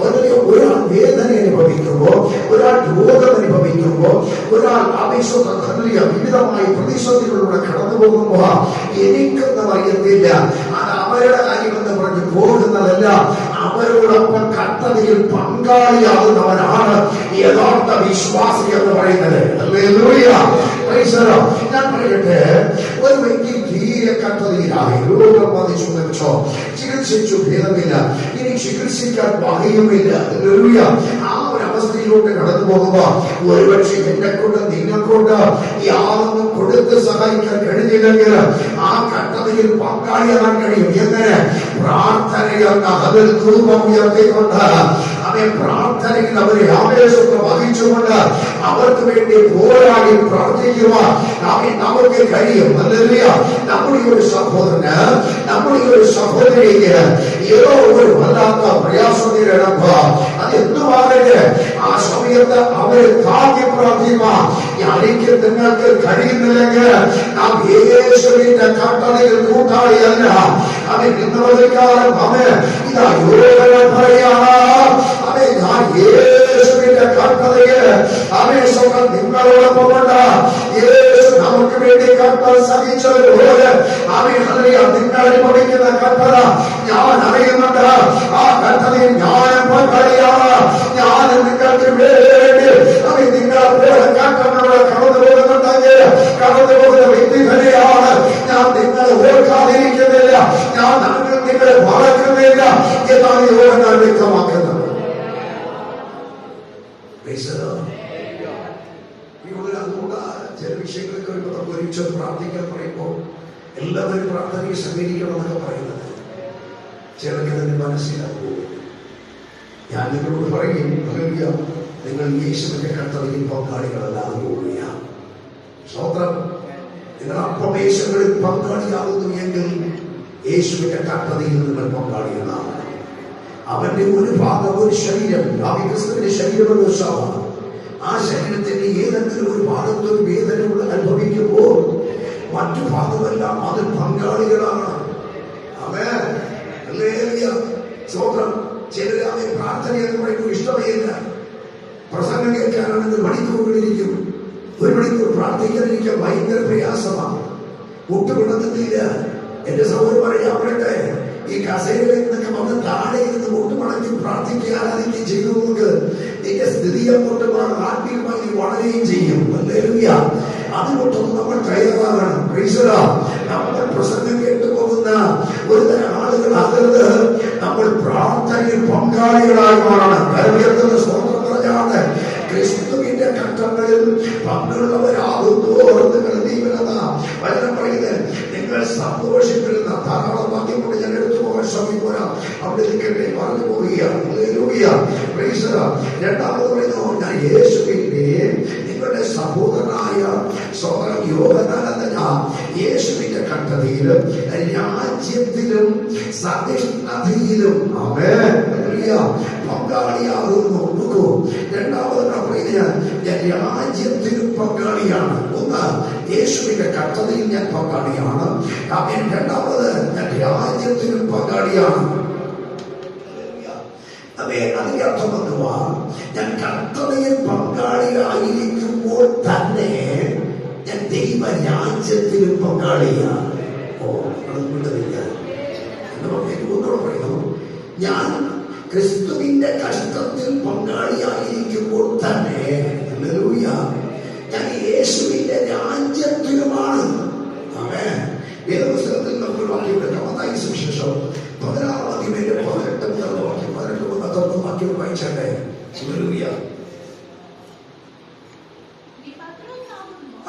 ഒരാൾ വേദന അനുഭവിക്കുമ്പോ, ഒരാൾ രോഗം അനുഭവിക്കുമ്പോ, ഒരാൾ വിവിധമായ പ്രതിസന്ധികളിലൂടെ കടന്നു പോകുമ്പോ എനിക്കൊന്നും അറിയത്തില്ല, അത് അവരുടെ കാര്യമെന്ന് പറഞ്ഞ് പോകുന്നതല്ല, അവരോടൊപ്പം കഷ്ടതയിൽ പങ്കാളിയാകുന്നവനാണ് യഥാർത്ഥ വിശ്വാസി എന്ന് പറയുന്നത്. ഞാൻ പറയട്ടെ, ഒരു വ്യക്തി തീരെ കഷ്ടതയിലായി, രോഗം ബാധിച്ചു വെച്ചോ, ചികിത്സിച്ചു ഭേദമില്ല, ഇനി ചികിത്സിക്കാൻ ഭാഗ്യമില്ല, ആ ഒരു അവസ്ഥയിലോട്ട് കടന്നു പോകുമ്പോ ഒരുപക്ഷെ എന്നെ കൊണ്ട് നിങ്ങൾക്കൊണ്ട് യാതൊന്നും കൊടുത്ത് സഹായിക്കാൻ കഴിഞ്ഞില്ലെങ്കിൽ ആ കഷ്ടതയിൽ പങ്കാളിയാകാൻ കഴിയും. എങ്ങനെ? പ്രാർത്ഥനയെന്ന അതിൽ ധൂപം ഉയർത്തിക്കൊണ്ട് അവൻ പ്രാർത്ഥനയിൽ അവരെ ആവേശത്തെ വഹിച്ചുകൊണ്ട് അവർക്ക് വേണ്ടി പോരാടി പ്രാർത്ഥിക്കുവാൻ അവൻ നമുക്ക് കഴിയും. നമ്മുടെ ഒരു സഹോദരന്, നമ്മുടെ ഒരു സഹോദരിക്ക് ഏതോ ഒരു വല്ലാത്ത പ്രയാസം നേരിടുമ്പോ അത് എന്തുമാകട്ടെ ആ സമയത്ത് അവരെ താങ്ങി പ്രാർത്ഥിക്കുവാൻ എനിക്ക് നിങ്ങൾക്ക് കഴിയുന്നില്ലെങ്കിൽ നാം യേശുവിന്റെ കട്ടളയിൽ കൂട്ടാളിയല്ല. അവൻ ഇന്നവധികാരം അവൻ ഇതാ യോഹന്നാൻ പറയാണ്, അവൻ ഞാൻ യേശുവിന്റെ കട്ടളയിൽ അമേശം നിങ്ങളോടൊപ്പമുണ്ട്. യേശു നമുക്ക് വേണ്ടി കട്ടള സഹിച്ചതുപോലെ അവൻ നിങ്ങൾ അനുഭവിക്കുന്ന കട്ടള ഞാൻ അറിയുന്നുണ്ട്. ആ കട്ടളയിൽ ഞാനും പങ്കാളിയാണ്. ഞാൻ നിങ്ങൾക്ക് വേണ്ടി അവൻ നിങ്ങളെ പോലെ കട്ടള കടന്നു പോകുന്നുണ്ടെങ്കിൽ കടന്നു പോകുന്ന വ്യക്തി തന്നെയാണ്. ഞാൻ നിങ്ങളെ ഓർക്കാതിരിക്കുന്നില്ല, ഞാൻ നിങ്ങളെ മറക്കുന്നില്ല എന്നാണ് യോഹന്നാൻ വ്യക്തമാക്കുന്നത്. ചില വിഷയങ്ങളൊക്കെ വരുമ്പോൾ നമുക്ക് ഒരുമിച്ച് പ്രാർത്ഥിക്കാൻ പറയുമ്പോൾ എല്ലാവരും പ്രാർത്ഥനയെ സഹകരിക്കണമെന്നൊക്കെ പറയുന്നത് ചിലർക്ക് തന്നെ മനസ്സിലാക്കൂ. ഞാൻ നിങ്ങളോട് പറയും, നിങ്ങൾ യേശുവിന്റെ കർത്തവ്യം പങ്കാളികളല്ലാതെ പോവുക. സ്വന്തം നിങ്ങൾ അപ്പമേശങ്ങളിൽ പങ്കാളിയാകുന്നു എങ്കിൽ യേശുവിന്റെ കർത്തവ്യത്തിൽ നിങ്ങൾ പങ്കാളികളാണ്. അവന്റെ ഒരു ഭാഗം, ഒരു ശരീരം, ആ ക്രിസ്തുവിന്റെ ശരീരമെന്ന ഉത്സവമാണ്. ആ ശരീരത്തിന്റെ ഏതെങ്കിലും ഒരു ഭാഗത്തൊരു വേദന അനുഭവിക്കുമ്പോൾ മറ്റു ഭാഗമെല്ലാം അതിൽ പങ്കാളികളാണ്. സ്വന്തം ചിലരാമെ പ്രാർത്ഥന എന്ന് പറയുമ്പോൾ ഇഷ്ടമേയില്ല. പ്രസംഗം കേൾക്കാനാണെങ്കിൽ മണിക്കൂറുകളിരിക്കും. ഒരു മണിക്കൂർ പ്രാർത്ഥിക്കാനിരിക്കാൻ ഭയങ്കര പ്രയാസമാണ്, മുട്ടുപിണങ്ങുന്നില്ല. എന്റെ സഹോദരന്മാരെ ഞാൻ പറയട്ടെ, ഈ കസേരയിൽ നിന്നൊക്കെ വന്ന് താഴെ ഇരുന്ന് മുട്ടുമടക്കി പ്രാർത്ഥിക്കുക, ആരാധിക്കുകയും ചെയ്യുന്നവർക്ക് നിന്റെ സ്ഥിതി അങ്ങോട്ട് ആത്മീയമായി വളരുകയും ചെയ്യും. അതുകൊണ്ടൊന്നും നമ്മൾ തയ്യാറാകണം. നമ്മൾ പ്രസംഗം കേട്ടു പോകുന്ന ഒരു തരം ആളുകൾ ആകരുത്. നമ്മൾ പ്രാർത്ഥനയിൽ പങ്കാളികളായി മാറണം. കരുവിയത്തുന്ന സ്വന്തം പറഞ്ഞാണ് ക്രിസ്തുവിന്റെ കഷ്ടങ്ങളിൽ പങ്കുള്ളവരാകുന്നു. നിങ്ങൾ ദൈവനത വചനം പറയുന്നത്, നിങ്ങൾ സന്തോഷിപ്പിക്കുന്ന ധാരാളം വാക്യം കൊണ്ട് ഞാൻ എടുത്തു പോകാൻ ശ്രമിക്കുക. അവിടെ നിൽക്കട്ടെ, പറഞ്ഞു പോവുകയാണ്. രണ്ടാമത് പറയുന്നു, ഞാൻ യേശുവിന്റെ നിങ്ങളുടെ സഹോദരനായ യോഹന്നാൻ എന്ന ഞാൻ യേശുവിന്റെ കഷ്ടതയിലും രാജ്യത്തിലും സഹിഷ്ണുതയിലും പങ്കാളിയാകുന്നു. നോക്കൂ, രണ്ടാമത് പറയുന്നത് ഞാൻ രാജ്യത്തിലും പങ്കാളിയാണ്. ഒന്ന്, യേശുവിന്റെ കഷ്ടതയിൽ ഞാൻ പങ്കാളിയാണ്. രണ്ടാമത് ഞാൻ രാജ്യത്തിലും പങ്കാളിയാണ്. അതിന്റെ അർത്ഥം എന്തുവാ? ഞാൻ കർത്തവ്യത്തിൽ പങ്കാളിയായിരിക്കുമ്പോൾ തന്നെ ഞാൻ ദൈവ രാജ്യത്തിലും പങ്കാളിയാണ്. പറയുന്നു, ഞാൻ ക്രിസ്തുവിന്റെ കഷ്ടത്തിൽ പങ്കാളിയായിരിക്കുമ്പോൾ തന്നെ ഞാൻ യേശുവിന്റെ രാജ്യത്തിലുമാണ്. വേദപുസ്തകത്തിൽ നമുക്ക് വായിച്ചേ. ആ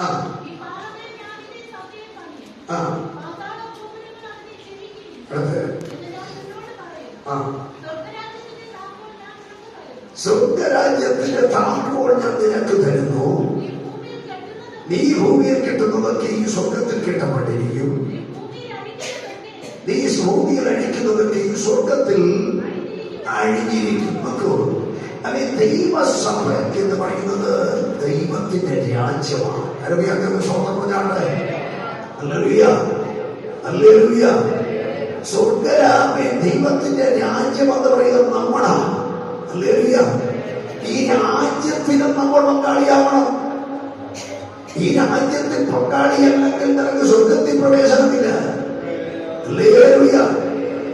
ആ സ്വർഗരാജ്യത്തിന്റെ താക്കോൽ ഞാൻ നിനക്ക് തരുന്നു. നീ ഭൂമിയിൽ കിട്ടുന്നതൊക്കെ ഈ സ്വർഗത്തിൽ കിട്ടപ്പെട്ടിരിക്കും. നീ ഭൂമിയിൽ അഴിക്കുന്നതൊക്കെ ഈ സ്വർഗത്തിൽ അഴിഞ്ഞിരിക്കും. നോക്കൂ, അല്ലെ, ദൈവസഭ എന്ന് പറയുന്നത് ദൈവത്തിന്റെ രാജ്യമാണ്. സ്വർഗരാമേ ദൈവത്തിന്റെ രാജ്യം എന്ന് പറയുന്നത് നമ്മളാണ്. ഈ രാജ്യത്തിനും നമ്മൾ പങ്കാളിയാവണം. ഈ രാജ്യത്തിൽ പങ്കാളിയല്ലെങ്കിൽ നിനക്ക് സ്വർഗത്തിൽ പ്രവേശനമില്ല.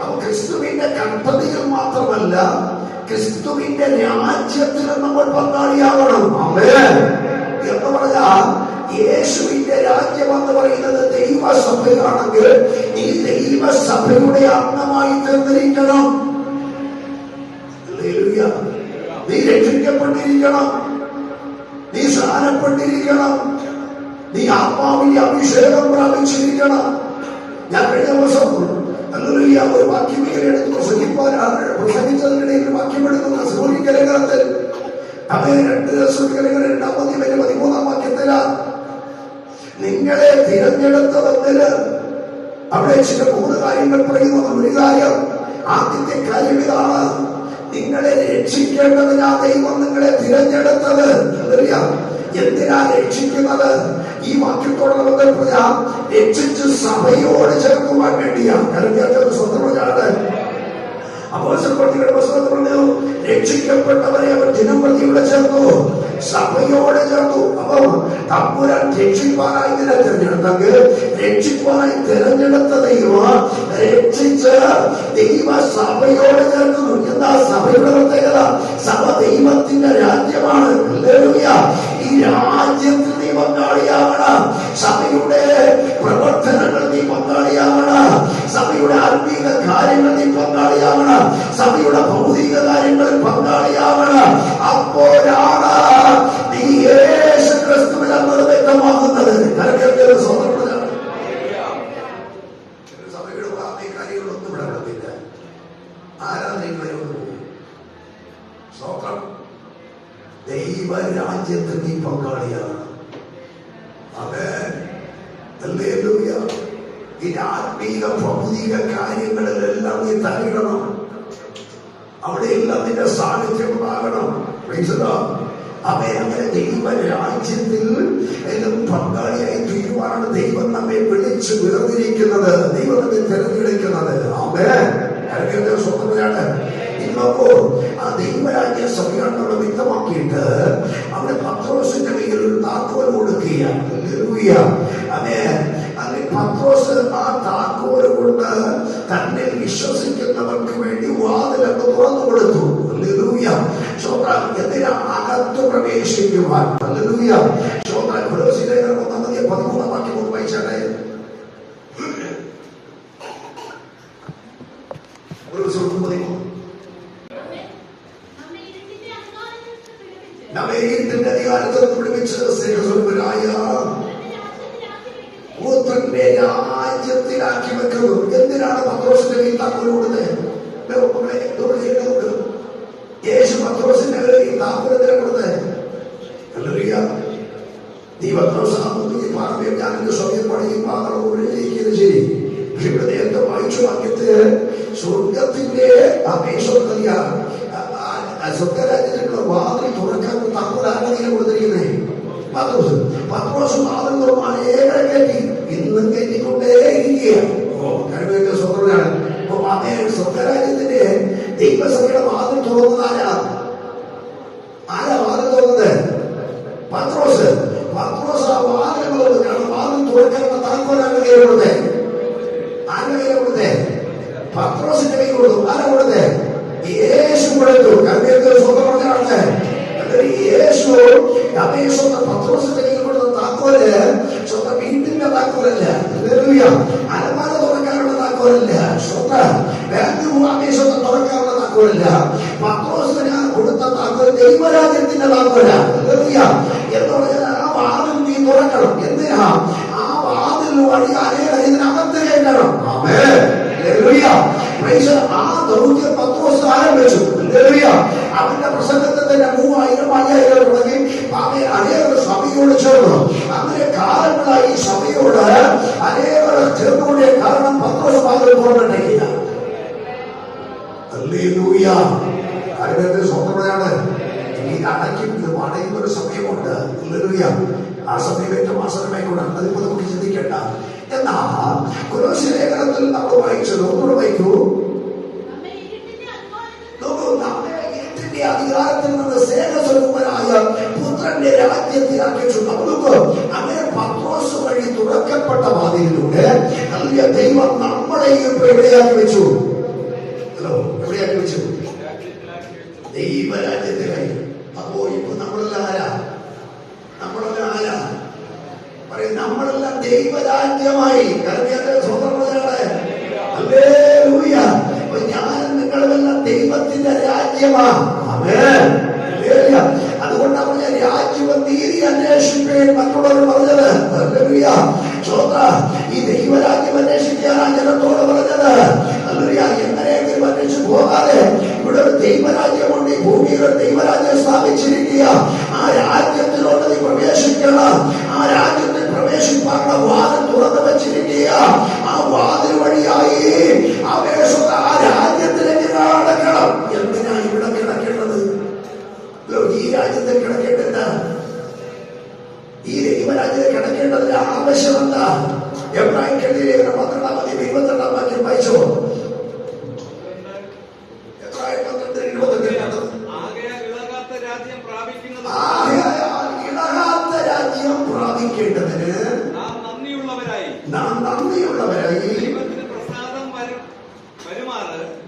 അപ്പൊ ക്രിസ്തുവിന്റെ കൽപ്പനയിൽ മാത്രമല്ല, ക്രിസ്തുവിന്റെ രാജ്യത്തിലും നമ്മൾ പങ്കാളിയാവണം. എന്ന് പറഞ്ഞാൽ യേശുവിന്റെ രാജ്യം എന്ന് പറയുന്നത് ദൈവസഭയാണെങ്കിൽ ഈ ദൈവസഭയുടെ അംഗമായി തീർന്നിരിക്കണം. നീ രക്ഷിക്കപ്പെട്ടിരിക്കണം. നീ സ്നാനപ്പെട്ടിരിക്കണം. നീ ആത്മാവിന്റെ അഭിഷേകം പ്രാപിച്ചിരിക്കണം. ഞാൻ കഴിഞ്ഞ ദിവസം ഒരു വാക്യം എടുത്ത് പ്രസംഗിച്ചതിനിടയിൽ വാക്യം എടുക്കുന്ന സൂര്യകലകത്തിൽ അതേ 2 വാക്യത്തില നിങ്ങളെ തിരഞ്ഞെടുത്തതെന്നില് അവിടെ ചില 3 കാര്യങ്ങൾ പറയുന്നു. ഒരു കാര്യം, ആദ്യത്തെ കാര്യം ഇതാണ്, നിങ്ങളെ രക്ഷിക്കേണ്ടതിനാ ദൈവം നിങ്ങളെ തിരഞ്ഞെടുത്തത്. എന്തിനാ രക്ഷിക്കുന്നത്? ഈ വാക്യത്തോടുള്ള ബന്ധപ്പെട്ട രക്ഷിച്ച് സഭയോട് ചേർക്കുവാൻ വേണ്ടിയാണ്. സ്വന്തമാണ് അപ്പോസ്തലപ്രവൃത്തികളുടെ പുസ്തകത്തിൽ പറഞ്ഞു, രക്ഷിക്കപ്പെട്ടവരെ അവർ ദിനംപ്രതിയോടെ ചേർത്തു, സഭയോടെ ചേർത്തു. അപ്പൊ തമ്പുരാൻ രക്ഷിപ്പാനായി നിന്നെ തിരഞ്ഞെടുത്തെങ്കിൽ രക്ഷിപ്പാനായി തിരഞ്ഞെടുത്ത ദൈവം രക്ഷിച്ച് ദൈവ സഭയോടെ ചേർക്കുന്നു. എന്താ സഭയുടെ പ്രത്യേകത? സഭ ദൈവത്തിന്റെ രാജ്യമാണ്. ഈ രാജ്യത്തിൽ നീ പങ്കാളിയാവണം. സഭയുടെ പ്രവർത്തനങ്ങൾ നീ പങ്കാളിയാവണം. സഭയുടെ ആത്മീക കാര്യങ്ങൾ നീ പങ്കാളിയാവണം. സഭയുടെ ഭൗതിക കാര്യങ്ങളിൽ പങ്കാളിയാവണം. അപ്പോഴാണ് നീ യേശു ക്രിസ്തുവിനെന്നത് വ്യക്തമാകുന്നത്. സ്വന്തമാണ് സഭയുടെ കാര്യങ്ങളൊന്നും ഇവിടെ നടത്തില്ല. ആരാധനകളൊന്നും സ്വന്തം ദൈവരാജ്യത്തിൽ നീ പങ്കാളിയാണ്. ഈ ആത്മീക ഭൗതിക കാര്യങ്ങളിലെല്ലാം നീ തരണം. അവിടെയെല്ലാം നിന്റെ സാന്നിധ്യം ഉണ്ടാകണം. അങ്ങനെ ദൈവരാജ്യത്തിൽ പങ്കാളിയായി തീരുവാനാണ് ദൈവം നമ്മെ വിളിച്ച് വേർതിരിക്കുന്നത്. ദൈവം നമ്മെ തിരഞ്ഞെടുക്കുന്നത്. സ്വന്തമാണ്. ഇന്നപ്പോ ആ ദൈവരാജ്യ സഭയാണെന്നുള്ള വ്യക്തമാക്കിയിട്ട് അവിടെ പത്രോസിന്റെ കയ്യിൽ ഒരു താക്കോൽ കൊടുക്കുകയാണ്. അങ്ങനെ പത്രോസ് ആ താക്കോല് കൊണ്ട് തന്നെ വിശ്വസിക്കുന്നവർക്ക് വേണ്ടി വാതിലൊക്കെ തുറന്നു കൊടുത്തു. എന്തിനാ? അകത്ത് പ്രവേശിക്കുവാൻ. 13 വാക്യം വായിച്ചാട്ടെ. നമ്മെ ഇരുട്ടിന്റെ അധികാരത്തിൽ വിടുവിച്ച് സ്നേഹസ്വരൂപനായ പുത്രന്റെ രാജ്യത്തിലാക്കി വെക്കുന്നു. എന്തിനാണ് പത്രോസിന്റെ കയ്യിൽ താക്കോല് കൊടുത്തത്? യേശു പത്രോസിന്റെ കയ്യിൽ താക്കോല് കൊടുത്തത്. നീ പത്രോസാകുന്നു പാറമേൽ ഞാൻ എന്റെ സ്വയം പണിയും പാത്രവും ശരി. പക്ഷെ ഇവിടെ നേരത്തെ വായിച്ചു വാക്യത്ത് സ്വർഗത്തിന്റെ സ്വർഗരാജ്യത്തിനുള്ള വാതിൽ തുറക്കാൻ താക്കോൽ ആരാധന കൊടുത്തിരിക്കുന്നേ. പത്രോസ് വാതിൽ തുറന്നാൽ ഏറെ കയറ്റി ഇന്നും കയറ്റിക്കൊണ്ടേ ഇരിക്കുകയാണ്. സ്വന്തമാണ്. അപ്പൊ അതേ സ്വർഗരാജ്യത്തിന്റെ ദൈവസഭയുടെ വാതിൽ തുറന്നതാരാ? വാതിൽ തുറന്നത്? പത്രോസ്. പത്രോസ് ആ വാതിൽ തുറന്നാണ്. വാതിൽ തുറക്കാനുള്ള താക്കോലാണ് കയ്യിൽ കൊടുത്തേ. ആരുടെ കയ്യിൽ കൊടുത്തേ? പത്രോസിന്റെ കയ്യിൽ കൊടുത്തു. ആരാ കൊടുത്തേ? യേശു കൊടുത്തു. സ്വന്തമാണ്. യേശു സ്വന്തം പത്രോസിന്റെ കയ്യിൽ കൊടുത്ത താക്കോല് സ്വന്തം വീട്ടിന്റെ താക്കോലല്ല. അലമാര തുറക്കാനുള്ള താക്കോലല്ല. സ്വന്തം ബാങ്ക് സ്വന്തം തുറക്കാനുള്ള താക്കോലല്ല. പത്രോസിന് സഭയോട് ചേർന്നു. അങ്ങനെ കാലങ്ങളായി ഈ സഭയോട് അനേകർ ചേർന്നുകൊണ്ടേ കാരണം പത്രോസ് വാതിൽ തുറന്നിട്ടില്ല. ഹല്ലേലൂയ. കാര്യത്തെ സ്വന്തമാണ്. ഈ അടയ്ക്കും ഇത് അടയുന്നൊരു സമയമുണ്ട്. ഹല്ലേലൂയ. ആ സമയം ഏറ്റവും ആസന്നമായിക്കൊണ്ടാണ്. അതിപ്പോ നമുക്ക് ചിന്തിക്കേണ്ട. എന്നാൽ കൊലോസ്യ ലേഖനത്തിൽ നമ്മൾ വായിച്ചത് ഒന്നുകൂടെ വായിക്കൂ. ഇരുട്ടിന്റെ അധികാരത്തിൽ നിന്ന് സ്നേഹസ്വരൂപനായ പുത്രന്റെ രാജ്യത്തിലാക്കിച്ചു. നമുക്ക് അങ്ങനെ പത്രോസ് വഴി തുറക്കപ്പെട്ട വാതിലിലൂടെ ദൈവം നമ്മളെയും എവിടെയാക്കി വെച്ചു? എവിടെയാക്കി വെച്ചു? ദൈവരാജ്യത്തിലായി. അപ്പോ ഇപ്പൊ നമ്മളെല്ലാം ആരാ? നമ്മളെല്ലാം ആരാ പറയും? നമ്മളെല്ലാം ദൈവരാജ്യമായി. ഹല്ലേലൂയ. ഞാനും നിങ്ങളുമെല്ലാം ദൈവത്തിന്റെ രാജ്യമാണ്. ആമേൻ. അതുകൊണ്ടാണ് ഞാൻ രാജ്യവും നീതി അന്വേഷിക്കുകയും മറ്റുള്ളവർ പറഞ്ഞത്. ഹല്ലേലൂയ. ഈ ദൈവരാജ്യം അന്വേഷിക്കാനാണ് ജനത്തോട് പറഞ്ഞത്. ഹല്ലേലൂയ. എങ്ങനെയെങ്കിലും അന്വേഷിച്ചു പോകാതെ ഇവിടെ ഒരു ദൈവരാജ്യമുണ്ട്. ഈ ഭൂമിയിൽ ഒരു ദൈവരാജ്യം സ്ഥാപിച്ചിരിക്കുക. ആ രാജ്യത്തിലോട്ട് നീ പ്രവേശിക്കണം. ആ രാജ്യത്തിൽ പ്രവേശിപ്പാനുള്ള വാതിൽ തുറന്നു വെച്ചിരിക്കുക. ആ വാതിൽ വഴിയായി ആ രാജ്യത്തിലേക്ക് കടക്കണം. എന്തിനാ ഇവിടെ കിടക്കേണ്ടത്? ഈ രാജ്യത്തിൽ കിടക്കേണ്ടത്, ഈ ദൈവരാജ്യത്തിൽ കിടക്കേണ്ടതിന്റെ ആവശ്യമെന്താ? എബ്രായർക്ക് എഴുതിയ ലേഖനം 12-22 വാക്യം വായിച്ചോ. രാജ്യം പ്രാപിക്കേണ്ടതിന് നാം നന്ദിയുള്ളവരായി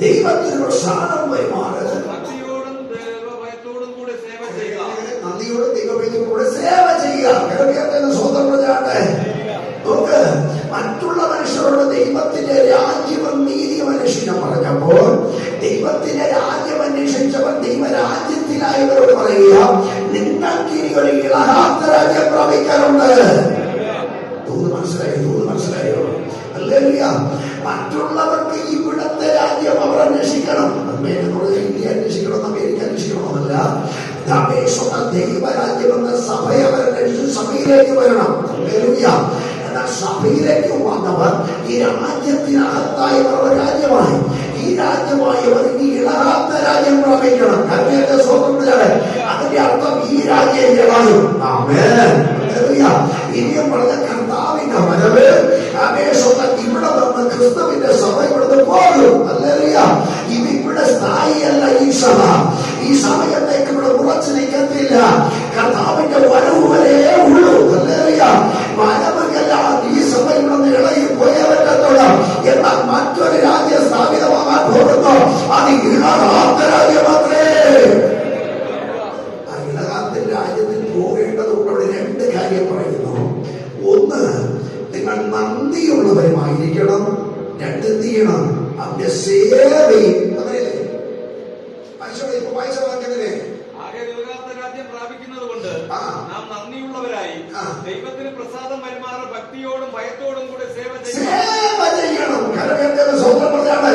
ദൈവത്തിന് പ്രസാദം വരുമാറ് നന്ദിയോടും ദൈവഭയത്തോടും കൂടെ സേവ ചെയ്യുക. സ്വതന്ത്രമാണ്. നോക്ക്, മറ്റുള്ള മനുഷ്യരോട് ദൈവത്തിന്റെ രാജ്യവും നീതിയും അന്വേഷിക്കാൻ പറഞ്ഞപ്പോൾ ദൈവത്തിന്റെ രാജ്യം അന്വേഷിച്ചവർ ദൈവരാജ്യത്തിലായവരോട് പറയുക, നിങ്ങൾക്ക് ഇനി ഒരു ഇളകാത്ത രാജ്യം പ്രാപിക്കാറുണ്ട്. മനസ്സിലായോ? ഹല്ലേലൂയ. മറ്റുള്ളവർക്ക് ഇവിടത്തെ രാജ്യം അവർ അന്വേഷിക്കണം. ഇന്ത്യ അന്വേഷിക്കണം, അമേരിക്ക അന്വേഷിക്കണമെന്നല്ല. ദൈവരാജ്യം എന്ന സഭയെ അവരന്വേഷിച്ച് സഭയിലേക്ക് വരണം. ഹല്ലേലൂയ. എന്നാൽ സഭയിലേക്ക് വന്നവർ ഈ രാജ്യത്തിനകത്തായവരുടെ രാജ്യമായി. ഈ രാജ്യമായവർ ഈ ഇളകാത്ത രാജ്യം പ്രാപിക്കണം. കർമ്മത്തെ സ്വതന്ത്രമാണ്. അതിന്റെ അർത്ഥം ഈ രാജ്യം ഇളകും. ആമേൻ. ഇനിയും പറഞ്ഞ കർത്താവിന്റെ വരവ് ഇവിടെ വന്ന് ക്രിസ്തുവിന്റെ സഭ ഇവിടുന്ന് പോകും. ഹല്ലേലൂയ. ഇവിടെ സ്ഥായിയല്ല ഈ സഭ. ഈ സമയത്തേക്ക് ഇവിടെ ഉറച്ചു നിൽക്കത്തില്ല. കർത്താവിന്റെ വരവ് വരെ ഉള്ളൂ. ഹല്ലേലൂയ. വരവുകല്ല ഈ സഭ ഇവിടെ ഇളകി പോയവറ്റത്തോട്. എന്നാൽ മറ്റൊരു രാജ്യം സ്ഥാപിതമാകാൻ പോകുന്നു. അത് ഇളകാത്ത രാജ്യമത്രേ. ആ ഇളകാത്ത രാജ്യത്തിൽ പോകേണ്ടത് കൊണ്ട് രണ്ട് കാര്യം പറയുന്നു. ഒന്ന്, നിങ്ങൾ നന്ദിയുള്ളവരുമായിരിക്കണം. രണ്ട്, എന്ത് ചെയ്യണം? അവന്റെ സേവയും. അങ്ങനെയല്ലേ ഇപ്പൊ വായിച്ച വാക്യത്തിലെ രാജ്യം പ്രാപിക്കുന്നത് കൊണ്ട് നാം നന്ദിയുള്ളവരായി ദൈവത്തിന് പ്രസാദം വരുമാറ് ഭക്തിയോടും ഭയത്തോടും കൂടെ സേവ ചെയ്യണം. കരവേണ്ട സ്വന്തം പറഞ്ഞാണ്.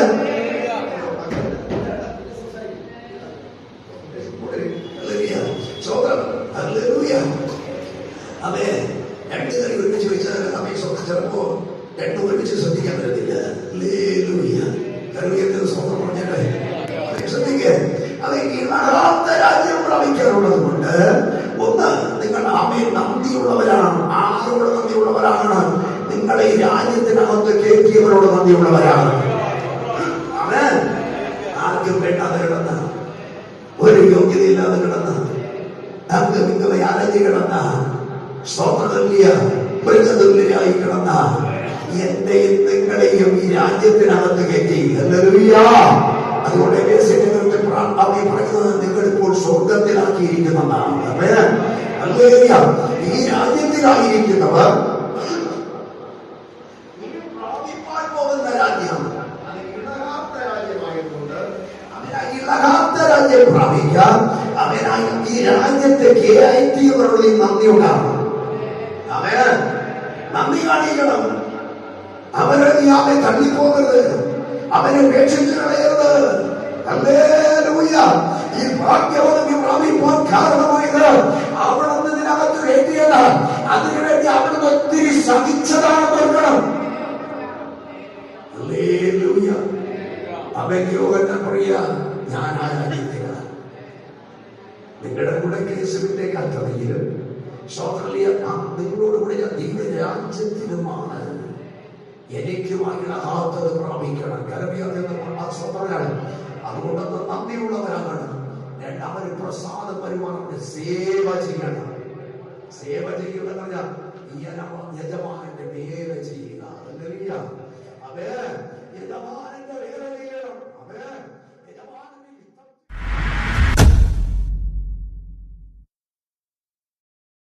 അതെ, രണ്ട് കാര്യം ഒരുമിച്ച് വെച്ചാൽ അമ്മയെ ചിലപ്പോ രണ്ടും ഒരുമിച്ച് ശ്രദ്ധിക്കാൻ പറ്റത്തില്ല. സ്വന്തം പറഞ്ഞാലേ ശ്രദ്ധിക്കുക. അത് ഇളകാത്ത രാജ്യം പ്രാപിക്കാനുള്ളത് കൊണ്ട് ഒന്ന്, നിങ്ങൾ അമ്മയെ നന്ദിയുള്ളവരാണ്. ആരോട് നന്ദിയുള്ളവരാണ്? നിങ്ങളെ ഈ രാജ്യത്തിനകത്ത് കയറ്റിയവരോട് നന്ദിയുള്ളവരാണ്. അവൻ ആർക്കും വേണ്ടാതെ കിടന്ന, ഒരു യോഗ്യതയില്ലാതെ കിടന്ന, നമുക്ക് നിങ്ങളെ അലഞ്ഞു കിടന്ന, സ്തോത്രതുല്യ മൃഗതുല്യരായി കിടന്ന എന്റെയും നിങ്ങളെയും ഈ രാജ്യത്തിനകത്ത് കയറ്റി. ഹല്ലേലൂയ. അതുകൊണ്ട് പറയുന്നത് നിങ്ങളിപ്പോൾ സ്വർഗത്തിലാക്കിയിരിക്കുന്നതാണ്. ഹല്ലേലൂയ. ഈ രാജ്യത്തിലായിരിക്കുന്നവർ പോകുന്ന രാജ്യം ഇളകാത്ത രാജ്യം പ്രാപിക്കാൻ അവനായി ഈ രാജ്യത്തെ കയറ്റിയവരുടെ നന്ദി ഉണ്ടാകണം. അവന് നന്ദി കാണിക്കണം. അവനെ നീ അവനെ തള്ളിപ്പോകരുത്. അവനെ ഉപേക്ഷിച്ച് കളയരുത്. ഹല്ലേലൂയ. ഈ ഭാഗ്യവതി പ്രാപിപ്പാൻ കാരണമായത് അവിടെ ഇതിനകത്ത് കയറ്റിയതാണ്. നിങ്ങൾക്ക് യേശുവിന്റെ കൽപ്പനയിലും നിങ്ങളോടുകൂടി ഞാൻ ദൈവരാജ്യത്തിലുമാണ്. എനിക്കുമായിടാത്തത് പ്രാപിക്കണം. കരവിയാണ്. അതുകൊണ്ടൊന്ന് നന്ദിയുള്ളവരാണ്. രണ്ടാമത് പ്രസാദ പരിമാണത്തിന് സേവ ചെയ്യണം. സേവ ചെയ്യുക എന്ന് പറഞ്ഞാൽ യജമാനന്റെ വേല ചെയ്യുക. അതല്ല യജമാന